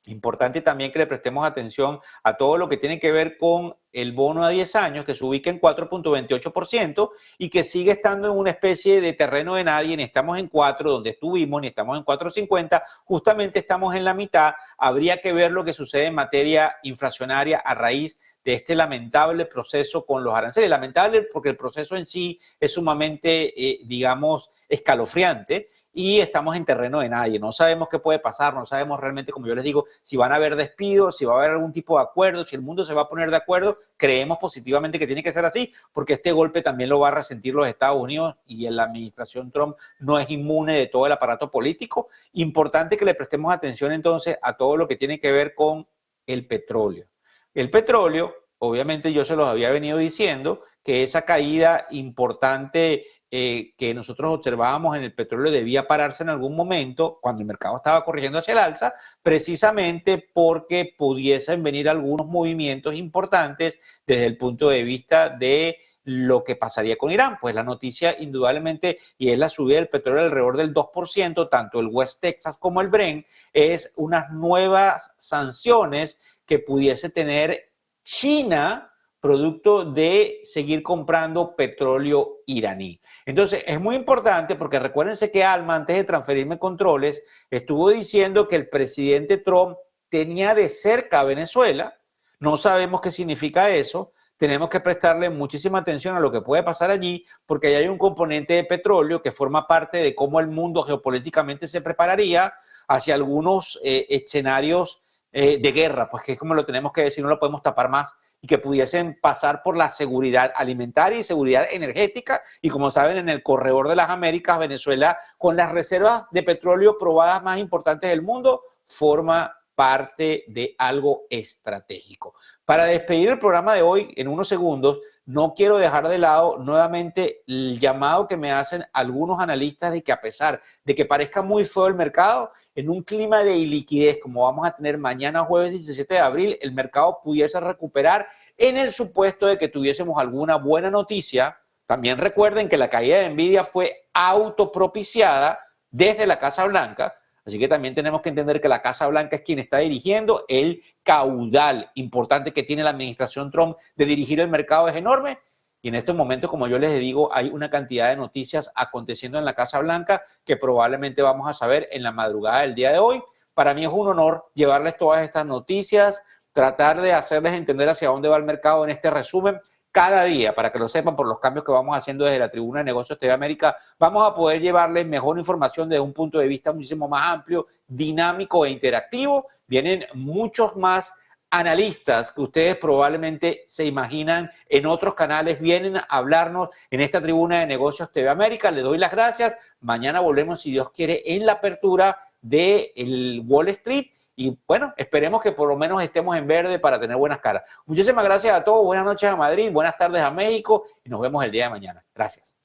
Importante también que le prestemos atención a todo lo que tiene que ver con el bono a 10 años, que se ubica en 4.28% y que sigue estando en una especie de terreno de nadie, ni estamos en 4 donde estuvimos, ni estamos en 4.50, justamente estamos en la mitad. Habría que ver lo que sucede en materia inflacionaria a raíz de este lamentable proceso con los aranceles. Lamentable porque el proceso en sí es sumamente, digamos, escalofriante y estamos en terreno de nadie. No sabemos qué puede pasar, no sabemos realmente, como yo les digo, si van a haber despidos, si va a haber algún tipo de acuerdo, si el mundo se va a poner de acuerdo. Creemos positivamente que tiene que ser así, porque este golpe también lo va a resentir los Estados Unidos y en la administración Trump no es inmune de todo el aparato político. Importante que le prestemos atención entonces a todo lo que tiene que ver con el petróleo. El petróleo, obviamente yo se los había venido diciendo, que esa caída importante que nosotros observábamos en el petróleo debía pararse en algún momento cuando el mercado estaba corrigiendo hacia el alza, precisamente porque pudiesen venir algunos movimientos importantes desde el punto de vista de lo que pasaría con Irán. Pues la noticia indudablemente, y es la subida del petróleo alrededor del 2%, tanto el West Texas como el Brent, es unas nuevas sanciones que pudiese tener China producto de seguir comprando petróleo iraní. Entonces, es muy importante porque recuérdense que Alma, antes de transferirme controles, estuvo diciendo que el presidente Trump tenía de cerca a Venezuela. No sabemos qué significa eso. Tenemos que prestarle muchísima atención a lo que puede pasar allí, porque ahí hay un componente de petróleo que forma parte de cómo el mundo geopolíticamente se prepararía hacia algunos escenarios de guerra, pues que es como lo tenemos que decir, no lo podemos tapar más, y que pudiesen pasar por la seguridad alimentaria y seguridad energética. Y como saben, en el corredor de las Américas, Venezuela, con las reservas de petróleo probadas más importantes del mundo, forma parte de algo estratégico. Para despedir el programa de hoy, en unos segundos, no quiero dejar de lado nuevamente el llamado que me hacen algunos analistas de que a pesar de que parezca muy feo el mercado, en un clima de iliquidez como vamos a tener mañana jueves 17 de abril, el mercado pudiese recuperar en el supuesto de que tuviésemos alguna buena noticia. También recuerden que la caída de Nvidia fue autopropiciada desde la Casa Blanca. Así que también tenemos que entender que la Casa Blanca es quien está dirigiendo. El caudal importante que tiene la administración Trump de dirigir el mercado es enorme. Y en estos momentos, como yo les digo, hay una cantidad de noticias aconteciendo en la Casa Blanca que probablemente vamos a saber en la madrugada del día de hoy. Para mí es un honor llevarles todas estas noticias, tratar de hacerles entender hacia dónde va el mercado en este resumen. Cada día, para que lo sepan por los cambios que vamos haciendo desde la Tribuna de Negocios TV América, vamos a poder llevarles mejor información desde un punto de vista muchísimo más amplio, dinámico e interactivo. Vienen muchos más analistas que ustedes probablemente se imaginan en otros canales, vienen a hablarnos en esta Tribuna de Negocios TV América. Les doy las gracias. Mañana volvemos, si Dios quiere, en la apertura del Wall Street. Y bueno, esperemos que por lo menos estemos en verde para tener buenas caras. Muchísimas gracias a todos. Buenas noches a Madrid, buenas tardes a México y nos vemos el día de mañana. Gracias.